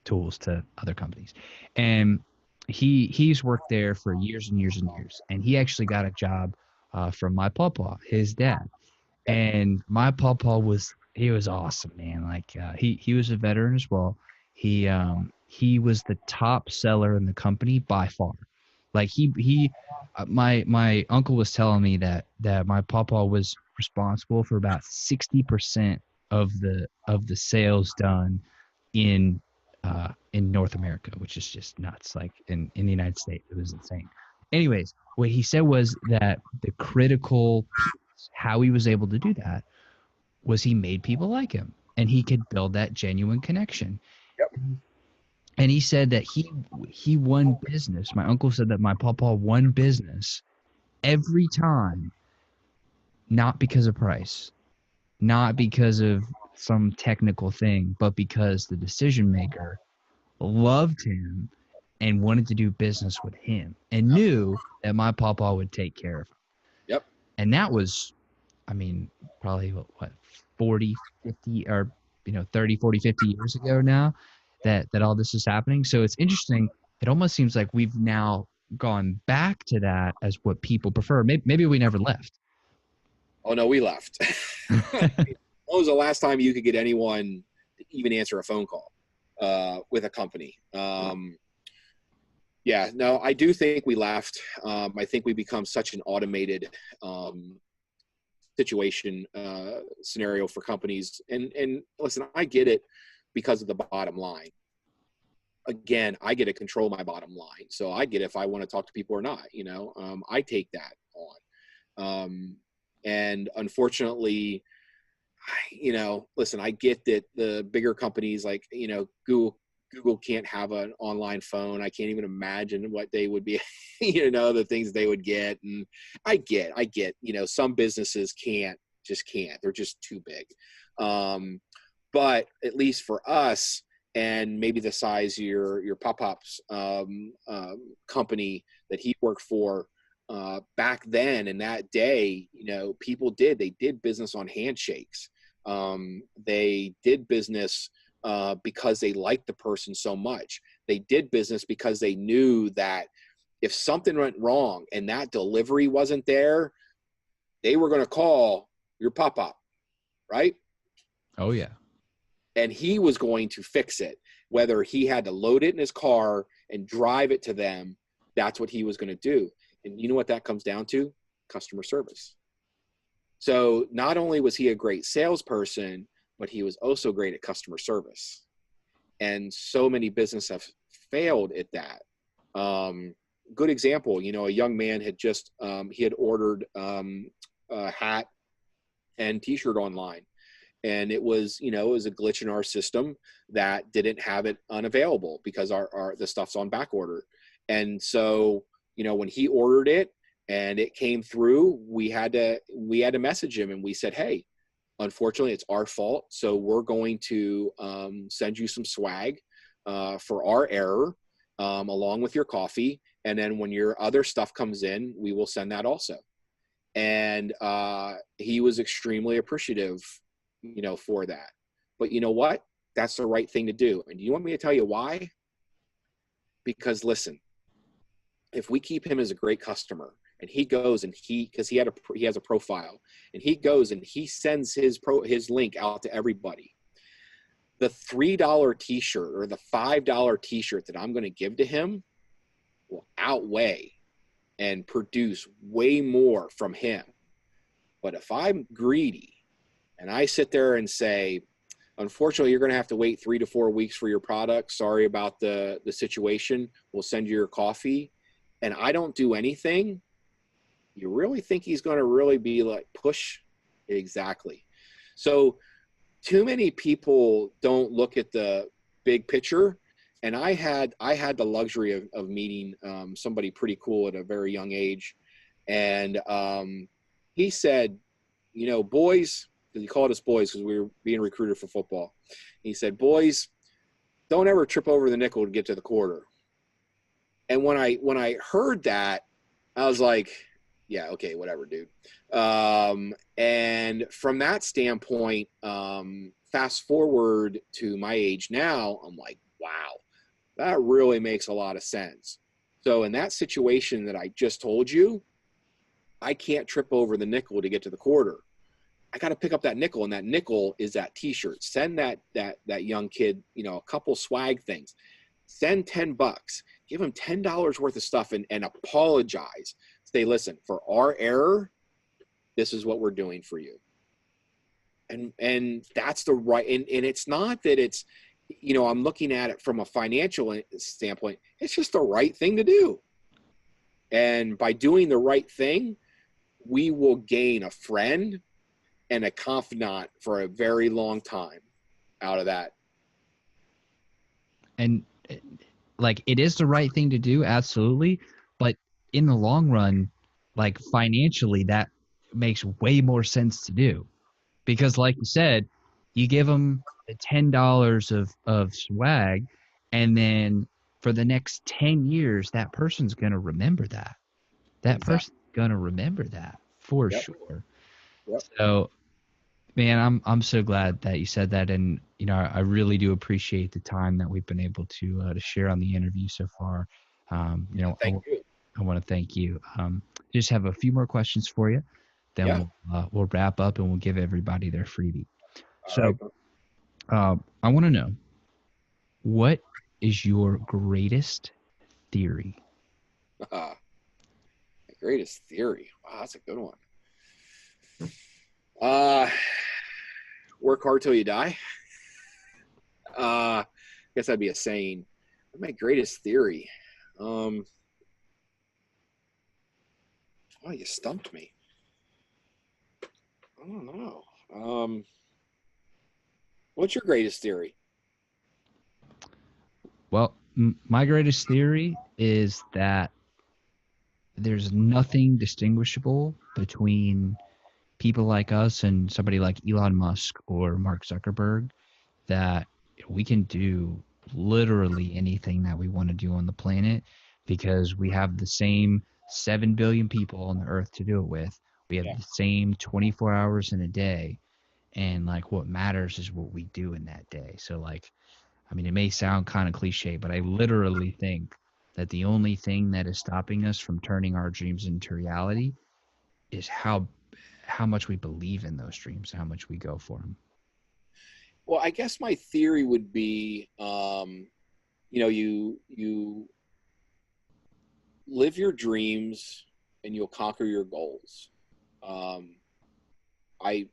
tools to other companies. And he's worked there for years and years and years. And he actually got a job from my papa, his dad. And my papa was awesome, man. Like he was a veteran as well. He was the top seller in the company by far. Like my uncle was telling me that my papa was responsible for about 60% of the sales done in North America, which is just nuts. Like in the United States, it was insane. Anyways, what he said was that the critical piece, how he was able to do that, was he made people like him, and he could build that genuine connection. Yep. And he said that he won business. My uncle said that my papa won business every time, not because of price, not because of some technical thing, but because the decision maker loved him and wanted to do business with him and knew that my papa would take care of him. Yep. And that was, I mean, probably what 40, 50, or 30, 40, 50 years ago now that all this is happening. So it's interesting. It almost seems like we've now gone back to that as what people prefer. Maybe we never left. Oh no, we left. When was the last time you could get anyone to even answer a phone call with a company? Yeah, no, I do think we left. I think we become such an automated situation scenario for companies. And listen, I get it because of the bottom line. Again, I get to control my bottom line. So I get if I want to talk to people or not, I take that on. And unfortunately, listen, I get that the bigger companies like, Google can't have an online phone. I can't even imagine what they would be, the things they would get. And I get, some businesses can't. They're just too big. But at least for us, and maybe the size of your Pop-Pop's company that he worked for, back then in that day, people they did business on handshakes. They did business because they liked the person so much. They did business because they knew that if something went wrong and that delivery wasn't there, they were going to call your pop-up, right? Oh, yeah. And he was going to fix it. Whether he had to load it in his car and drive it to them, that's what he was going to do. And you know what that comes down to? Customer service. So not only was he a great salesperson, but he was also great at customer service. And so many businesses have failed at that. Good example, a young man had just, he had ordered a hat and t-shirt online. And it was, it was a glitch in our system that didn't have it unavailable because the stuff's on back order. And so, when he ordered it and it came through, we had to message him, and we said, hey, unfortunately, it's our fault. So we're going to send you some swag for our error, along with your coffee. And then when your other stuff comes in, we will send that also. And he was extremely appreciative, for that. But you know what? That's the right thing to do. And do you want me to tell you why? Because listen, if we keep him as a great customer, and he goes and because he has a profile, and he goes and he sends his link out to everybody, the $3 t-shirt or the $5 t-shirt that I'm going to give to him will outweigh and produce way more from him. But if I'm greedy and I sit there and say, unfortunately, you're going to have to wait 3 to 4 weeks for your product. Sorry about the situation. We'll send you your coffee. And I don't do anything. You really think he's going to really be like, push? Exactly. So too many people don't look at the big picture. And I had the luxury of meeting somebody pretty cool at a very young age. And he said, boys, because he called us boys because we were being recruited for football. He said, boys, don't ever trip over the nickel to get to the quarter. And when I heard that, I was like, yeah, okay, whatever, dude. And from that standpoint, fast forward to my age now, I'm like, wow, that really makes a lot of sense. So in that situation that I just told you, I can't trip over the nickel to get to the quarter. I got to pick up that nickel, and that nickel is that t-shirt. Send that young kid, a couple swag things. Send $10. Give him $10 worth of stuff and apologize. Say, listen, for our error, this is what we're doing for you. And that's the right, and it's not that it's, I'm looking at it from a financial standpoint. It's just the right thing to do. And by doing the right thing, we will gain a friend and a confidant for a very long time out of that. And like, it is the right thing to do, absolutely. But in the long run, like, financially, that makes way more sense to do. Because like you said, you give them the $10 of swag, and then for the next 10 years, that person's going to remember that. That Exactly. person's going to remember that for Yep. sure. Yep. So, man, I'm so glad that you said that, and I really do appreciate the time that we've been able to share on the interview so far. Thank you. I want to thank you. Just have a few more questions for you, then Yeah. we'll wrap up and we'll give everybody their freebie. All So, right. I want to know, what is your greatest theory? My greatest theory. Wow, that's a good one. Work hard till you die. I guess that'd be a saying. My greatest theory. Oh, you stumped me. I don't know. What's your greatest theory? Well, my greatest theory is that there's nothing distinguishable between people like us and somebody like Elon Musk or Mark Zuckerberg, that we can do literally anything that we want to do on the planet because we have the same 7 billion people on the earth to do it with. We have Yeah. the same 24 hours in a day. And like what matters is what we do in that day. So like, I mean, it may sound kind of cliche, but I literally think that the only thing that is stopping us from turning our dreams into reality is how much we believe in those dreams, how much we go for them. Well, I guess my theory would be, you live your dreams and you'll conquer your goals. Um, I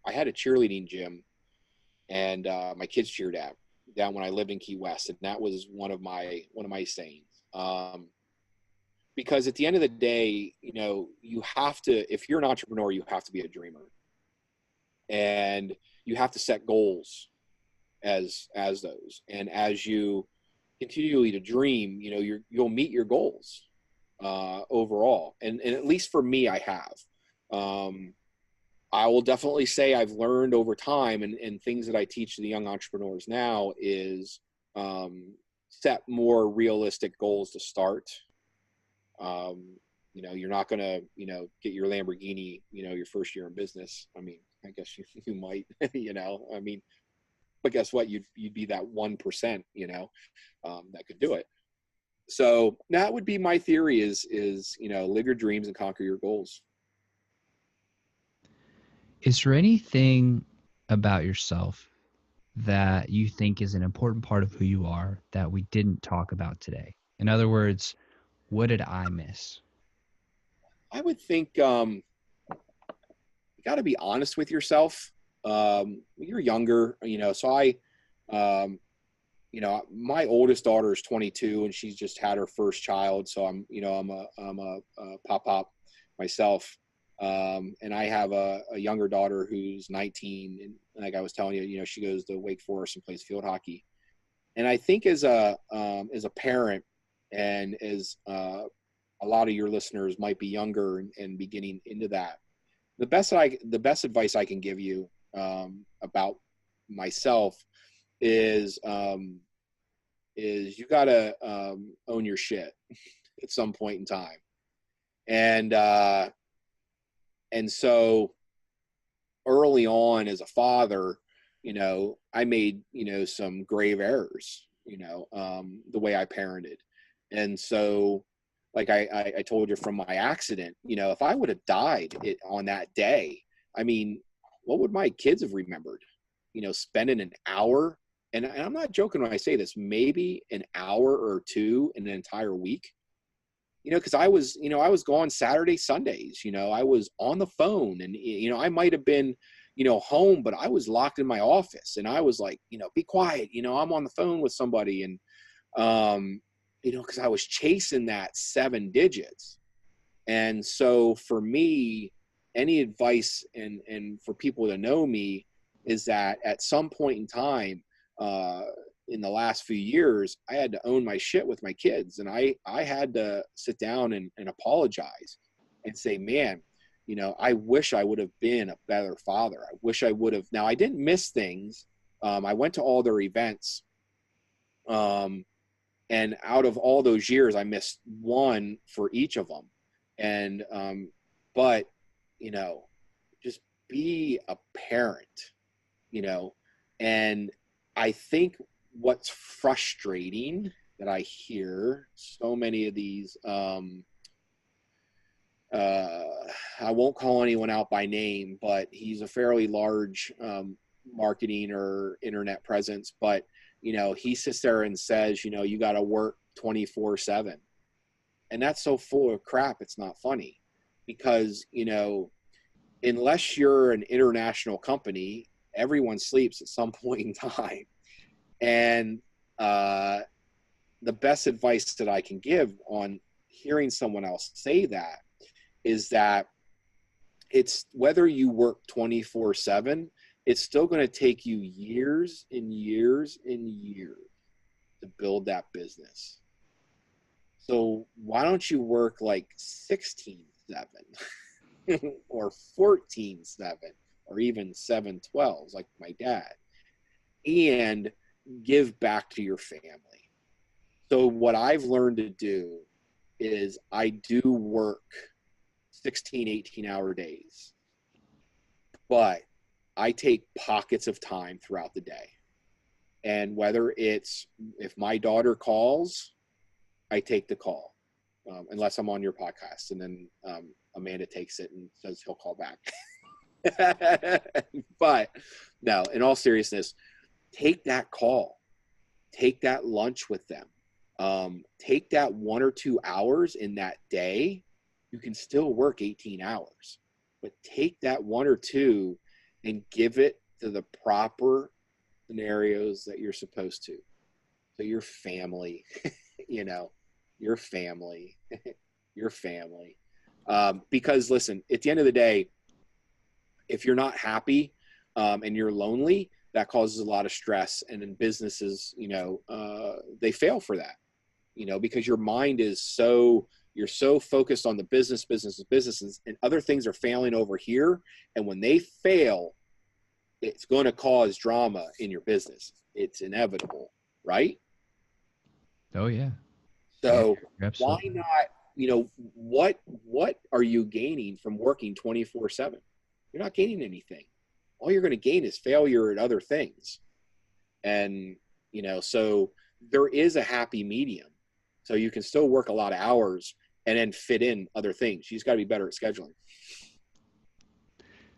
I had a cheerleading gym, and my kids cheered at down when I lived in Key West, and that was one of my sayings. Because at the end of the day, you have to, if you're an entrepreneur, you have to be a dreamer, and you have to set goals as those. And as you continually to dream, you'll meet your goals overall. And at least for me, I have. Um, I will definitely say I've learned over time, and things that I teach to the young entrepreneurs now is set more realistic goals to start. You're not going to, get your Lamborghini, your first year in business. I mean, I guess you might, I mean, but guess what? You'd be that 1%, that could do it. So that would be my theory is, live your dreams and conquer your goals. Is there anything about yourself that you think is an important part of who you are that we didn't talk about today? In other words, what did I miss? I would think, you got to be honest with yourself. You're younger, so um, my oldest daughter is 22 and she's just had her first child. So I'm a pop myself. And I have a younger daughter who's 19. And like I was telling you, she goes to Wake Forest and plays field hockey. And I think as a parent, and as a lot of your listeners might be younger and beginning into that, the best advice I can give you about myself is you gotta own your shit at some point in time, and so early on as a father, I made some grave errors, the way I parented, and so like I told you from my accident, if I would have died on that day, I mean, what would my kids have remembered? Spending an hour, and I'm not joking when I say this, maybe an hour or two in an entire week, because I was gone Saturday, Sundays, I was on the phone, and, I might have been, home, but I was locked in my office, and I was like, be quiet, I'm on the phone with somebody. And, because I was chasing that 7 digits. And so for me, any advice and for people to know me is that at some point in time, in the last few years, I had to own my shit with my kids. And I had to sit down and apologize and say, man, I wish I would have been a better father. I wish I would have. Now, I didn't miss things. I went to all their events. And out of all those years, I missed one for each of them. And but just be a parent, and I think what's frustrating that I hear so many of these, I won't call anyone out by name, but he's a fairly large marketing or internet presence, but he sits there and says, you got to work 24/7. And that's so full of crap. It's not funny because, unless you're an international company, everyone sleeps at some point in time. And the best advice that I can give on hearing someone else say that is that it's whether you work 24/7, it's still going to take you years and years and years to build that business. So why don't you work like 16/7 or 14/7 or even 7/12 like my dad, and give back to your family? So what I've learned to do is I do work 16, 18-hour days, but I take pockets of time throughout the day. And whether it's, if my daughter calls, I take the call, unless I'm on your podcast, and then Amanda takes it and says he'll call back. But no, in all seriousness, take that call, take that lunch with them, take that 1 or 2 hours in that day. You can still work 18 hours, but take that 1 or 2 and give it to the proper scenarios that you're supposed to. So your family, your family, your family. Because listen, at the end of the day, if you're not happy and you're lonely, that causes a lot of stress. And in businesses, they fail for that, because your mind is you're so focused on the businesses, and other things are failing over here. And when they fail, it's going to cause drama in your business. It's inevitable, right? Oh yeah. So Yeah, why not, what are you gaining from working 24/7? You're not gaining anything. All you're going to gain is failure at other things. And, so there is a happy medium. So you can still work a lot of hours and then fit in other things. You just got to be better at scheduling.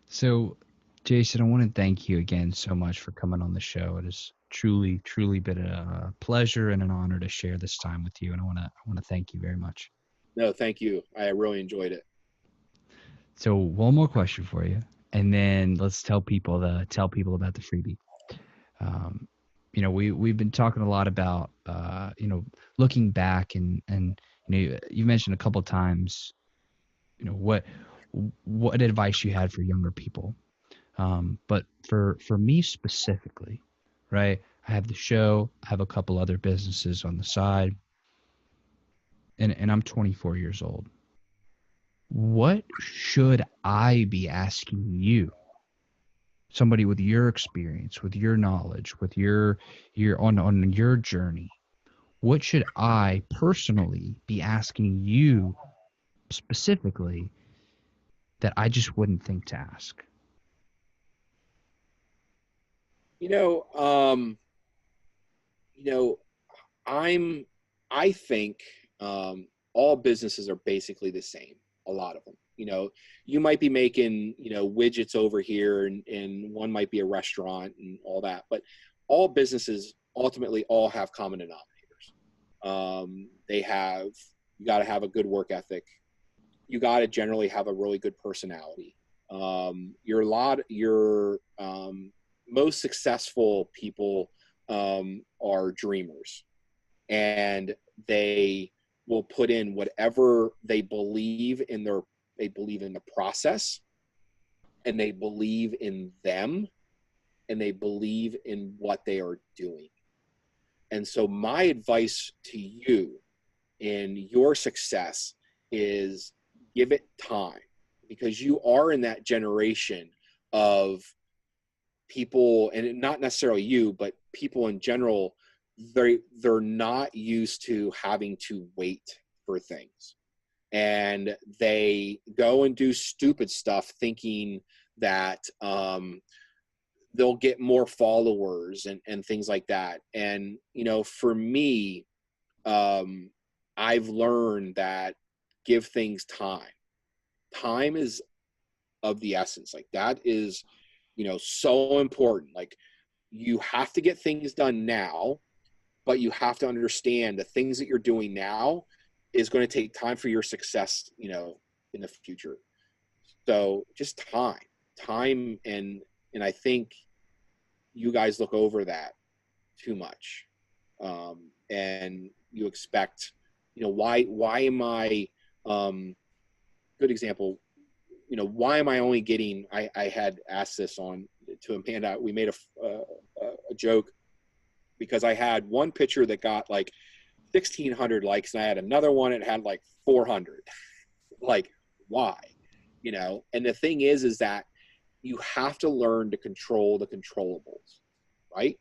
So, Jason, I want to thank you again so much for coming on the show. It has truly, truly been a pleasure and an honor to share this time with you. And I want to thank you very much. No, thank you. I really enjoyed it. So, one more question for you, and then let's tell people about the freebie. We've been talking a lot about looking back, and you mentioned a couple of times, what advice you had for younger people. But for me specifically, right? I have the show. I have a couple other businesses on the side, and I'm 24 years old. What should I be asking you, somebody with your experience, with your knowledge, with your on your journey? What should I personally be asking you specifically that I just wouldn't think to ask? You know, um, you know, I think all businesses are basically the same. A lot of them. You might be making widgets over here, and one might be a restaurant and all that, but all businesses ultimately all have common denominators. You got to have a good work ethic. You got to generally have a really good personality. Your most successful people are dreamers, and they will put in whatever they believe in the process, and they believe in them, and they believe in what they are doing. And so my advice to you in your success is give it time, because you are in that generation of people, and not necessarily you, but people in general. They're not used to having to wait for things, and they go and do stupid stuff thinking that they'll get more followers and things like that. And for me, I've learned that give things time is of the essence. Like, that is so important. Like, you have to get things done now, but you have to understand the things that you're doing now is going to take time for your success, in the future. So just time. And I think you guys look over that too much. And you expect, why am I, good example, why am I only getting, I had asked this to Amanda, we made a joke, because I had one picture that got like 1,600 likes, and I had another one that had like 400. Like, why? And the thing is that you have to learn to control the controllables, right?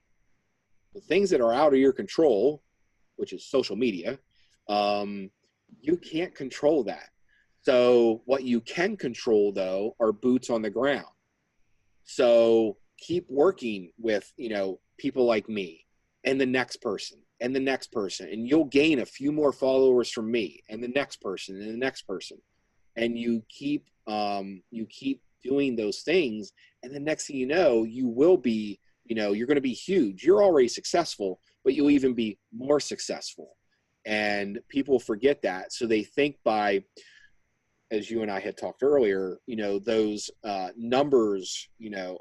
The things that are out of your control, which is social media, You can't control that. So what you can control, though, are boots on the ground. So keep working with, people like me and the next person and the next person, and you'll gain a few more followers from me and the next person and the next person. And you keep doing those things. And the next thing you know, you will be, you're going to be huge. You're already successful, but you'll even be more successful. And people forget that. So they think by, as you and I had talked earlier, those numbers,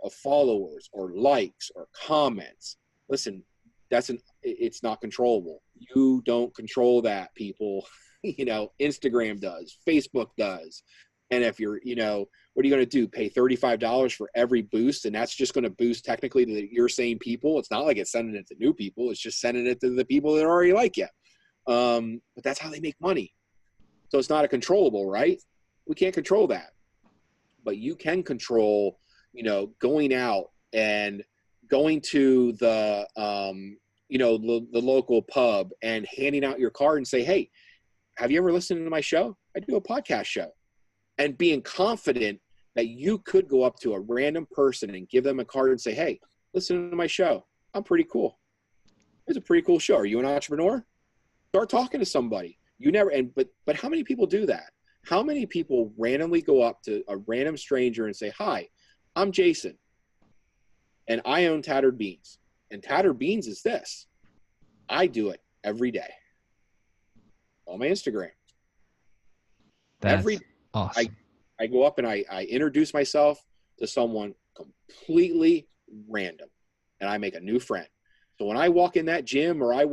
of followers or likes or comments. Listen, it's not controllable. You don't control that, people. Instagram does, Facebook does. And if you're, what are you going to do? Pay $35 for every boost, and that's just going to boost technically to your same people. It's not like it's sending it to new people. It's just sending it to the people that already like you. But that's how they make money. So it's not a controllable, right? We can't control that, but you can control, going out and going to the, the local pub and handing out your card and say, hey, have you ever listened to my show? I do a podcast show. And being confident that you could go up to a random person and give them a card and say, hey, listen to my show. I'm pretty cool. It's a pretty cool show. Are you an entrepreneur? Start talking to somebody. But how many people do that? How many people randomly go up to a random stranger and say, hi, I'm Jason, and I own Tattered Beans. And Tattered Beans is this. I do it every day on my Instagram. That's awesome. I go up and I introduce myself to someone completely random, and I make a new friend. So when I walk in that gym or I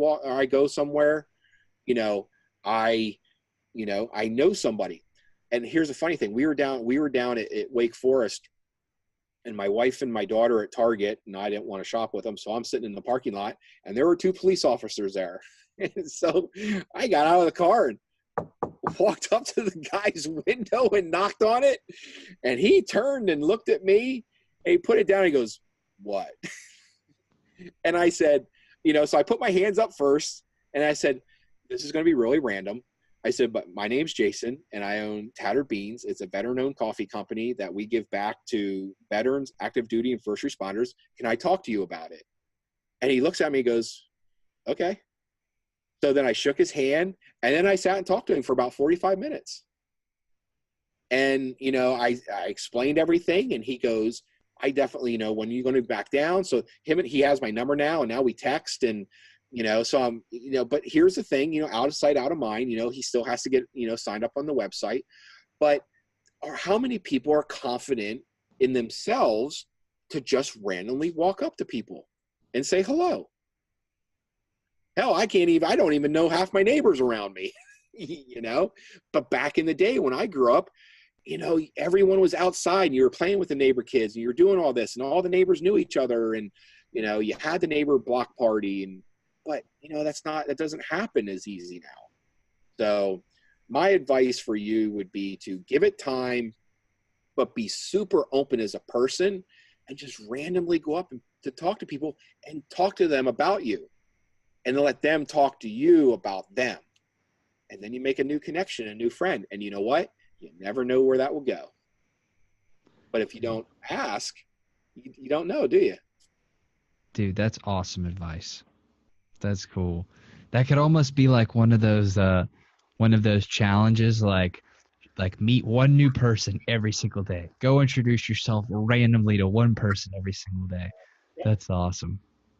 go somewhere, I know somebody. And here's the funny thing. We were down at Wake Forest, and my wife and my daughter at Target, and I didn't want to shop with them. So I'm sitting in the parking lot, and there were 2 police officers there. And so I got out of the car and walked up to the guy's window and knocked on it. And he turned and looked at me, and he put it down. And he goes, what? And I said, so I put my hands up first, and I said, this is going to be really random. I said, but my name's Jason, and I own Tattered Beans. It's a veteran-owned coffee company that we give back to veterans, active duty, and first responders. Can I talk to you about it? And he looks at me and goes, okay. So then I shook his hand, and then I sat and talked to him for about 45 minutes. And, I explained everything, and he goes, I definitely, when are you going to be back down? So he has my number now, and now we text, and, so I'm, but here's the thing, out of sight, out of mind, he still has to get, signed up on the website. But how many people are confident in themselves to just randomly walk up to people and say hello? Hell, I don't even know half my neighbors around me, but back in the day when I grew up, everyone was outside and you were playing with the neighbor kids and you were doing all this and all the neighbors knew each other and, you had the neighbor block party but that doesn't happen as easy now. So my advice for you would be to give it time, but be super open as a person and just randomly go up and to talk to people and talk to them about you and then let them talk to you about them. And then you make a new connection, a new friend. And you know what? You never know where that will go. But if you don't ask, you don't know, do you? Dude, that's awesome advice. That's cool. That could almost be like one of those challenges, like meet one new person every single day. Go introduce yourself randomly to one person every single day. Yeah. That's awesome.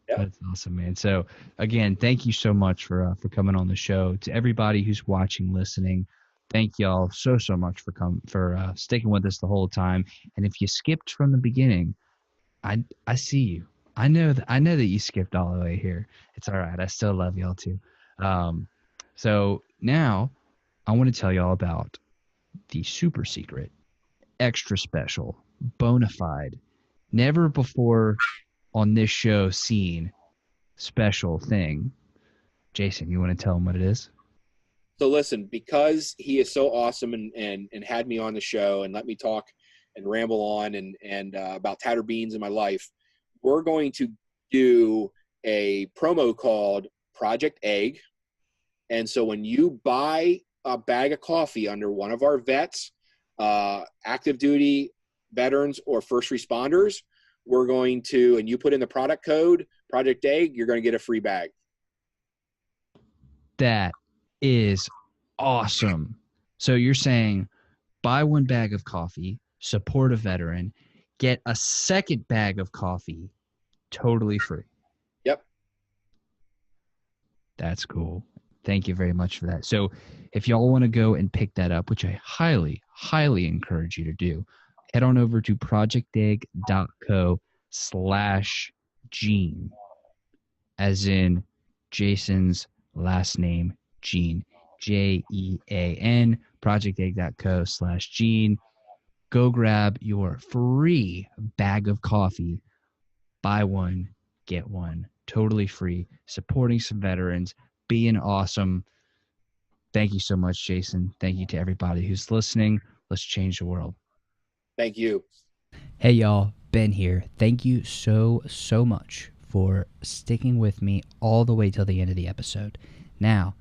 Yeah. That's awesome, man. So again, thank you so much for coming on the show. To everybody who's watching, listening, thank y'all so much for sticking with us the whole time. And if you skipped from the beginning, I see you. I know that you skipped all the way here. It's all right. I still love y'all too. So now I want to tell y'all about the super secret, extra special, bona fide, never before on this show seen special thing. Jason, you want to tell them what it is? So listen, because he is so awesome and had me on the show and let me talk and ramble on and about Tattered Beans in my life, we're going to do a promo called Project Egg. And so when you buy a bag of coffee under one of our vets, active duty veterans or first responders, we're going to, and you put in the product code, Project A, you're going to get a free bag. That is awesome. So you're saying buy one bag of coffee, support a veteran, get a second bag of coffee totally free. Yep. That's cool. Thank you very much for that. So if y'all want to go and pick that up, which I highly, highly encourage you to do, head on over to projectdig.co/Gene, as in Jason's last name, Gene, Jean, projectdig.co/Gene. Go grab your free bag of coffee. Buy one, get one, totally free, supporting some veterans, being awesome. Thank you so much, Jason. Thank you to everybody who's listening. Let's change the world. Thank you. Hey, y'all. Ben here. Thank you so, so much for sticking with me all the way till the end of the episode. Now,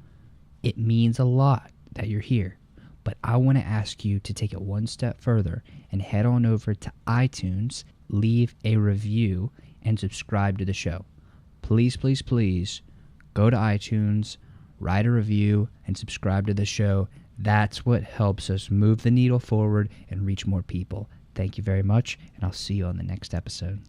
it means a lot that you're here, but I want to ask you to take it one step further and head on over to iTunes, leave a review, and subscribe to the show. Please, please, please go to iTunes, write a review, and subscribe to the show. That's what helps us move the needle forward and reach more people. Thank you very much, and I'll see you on the next episode.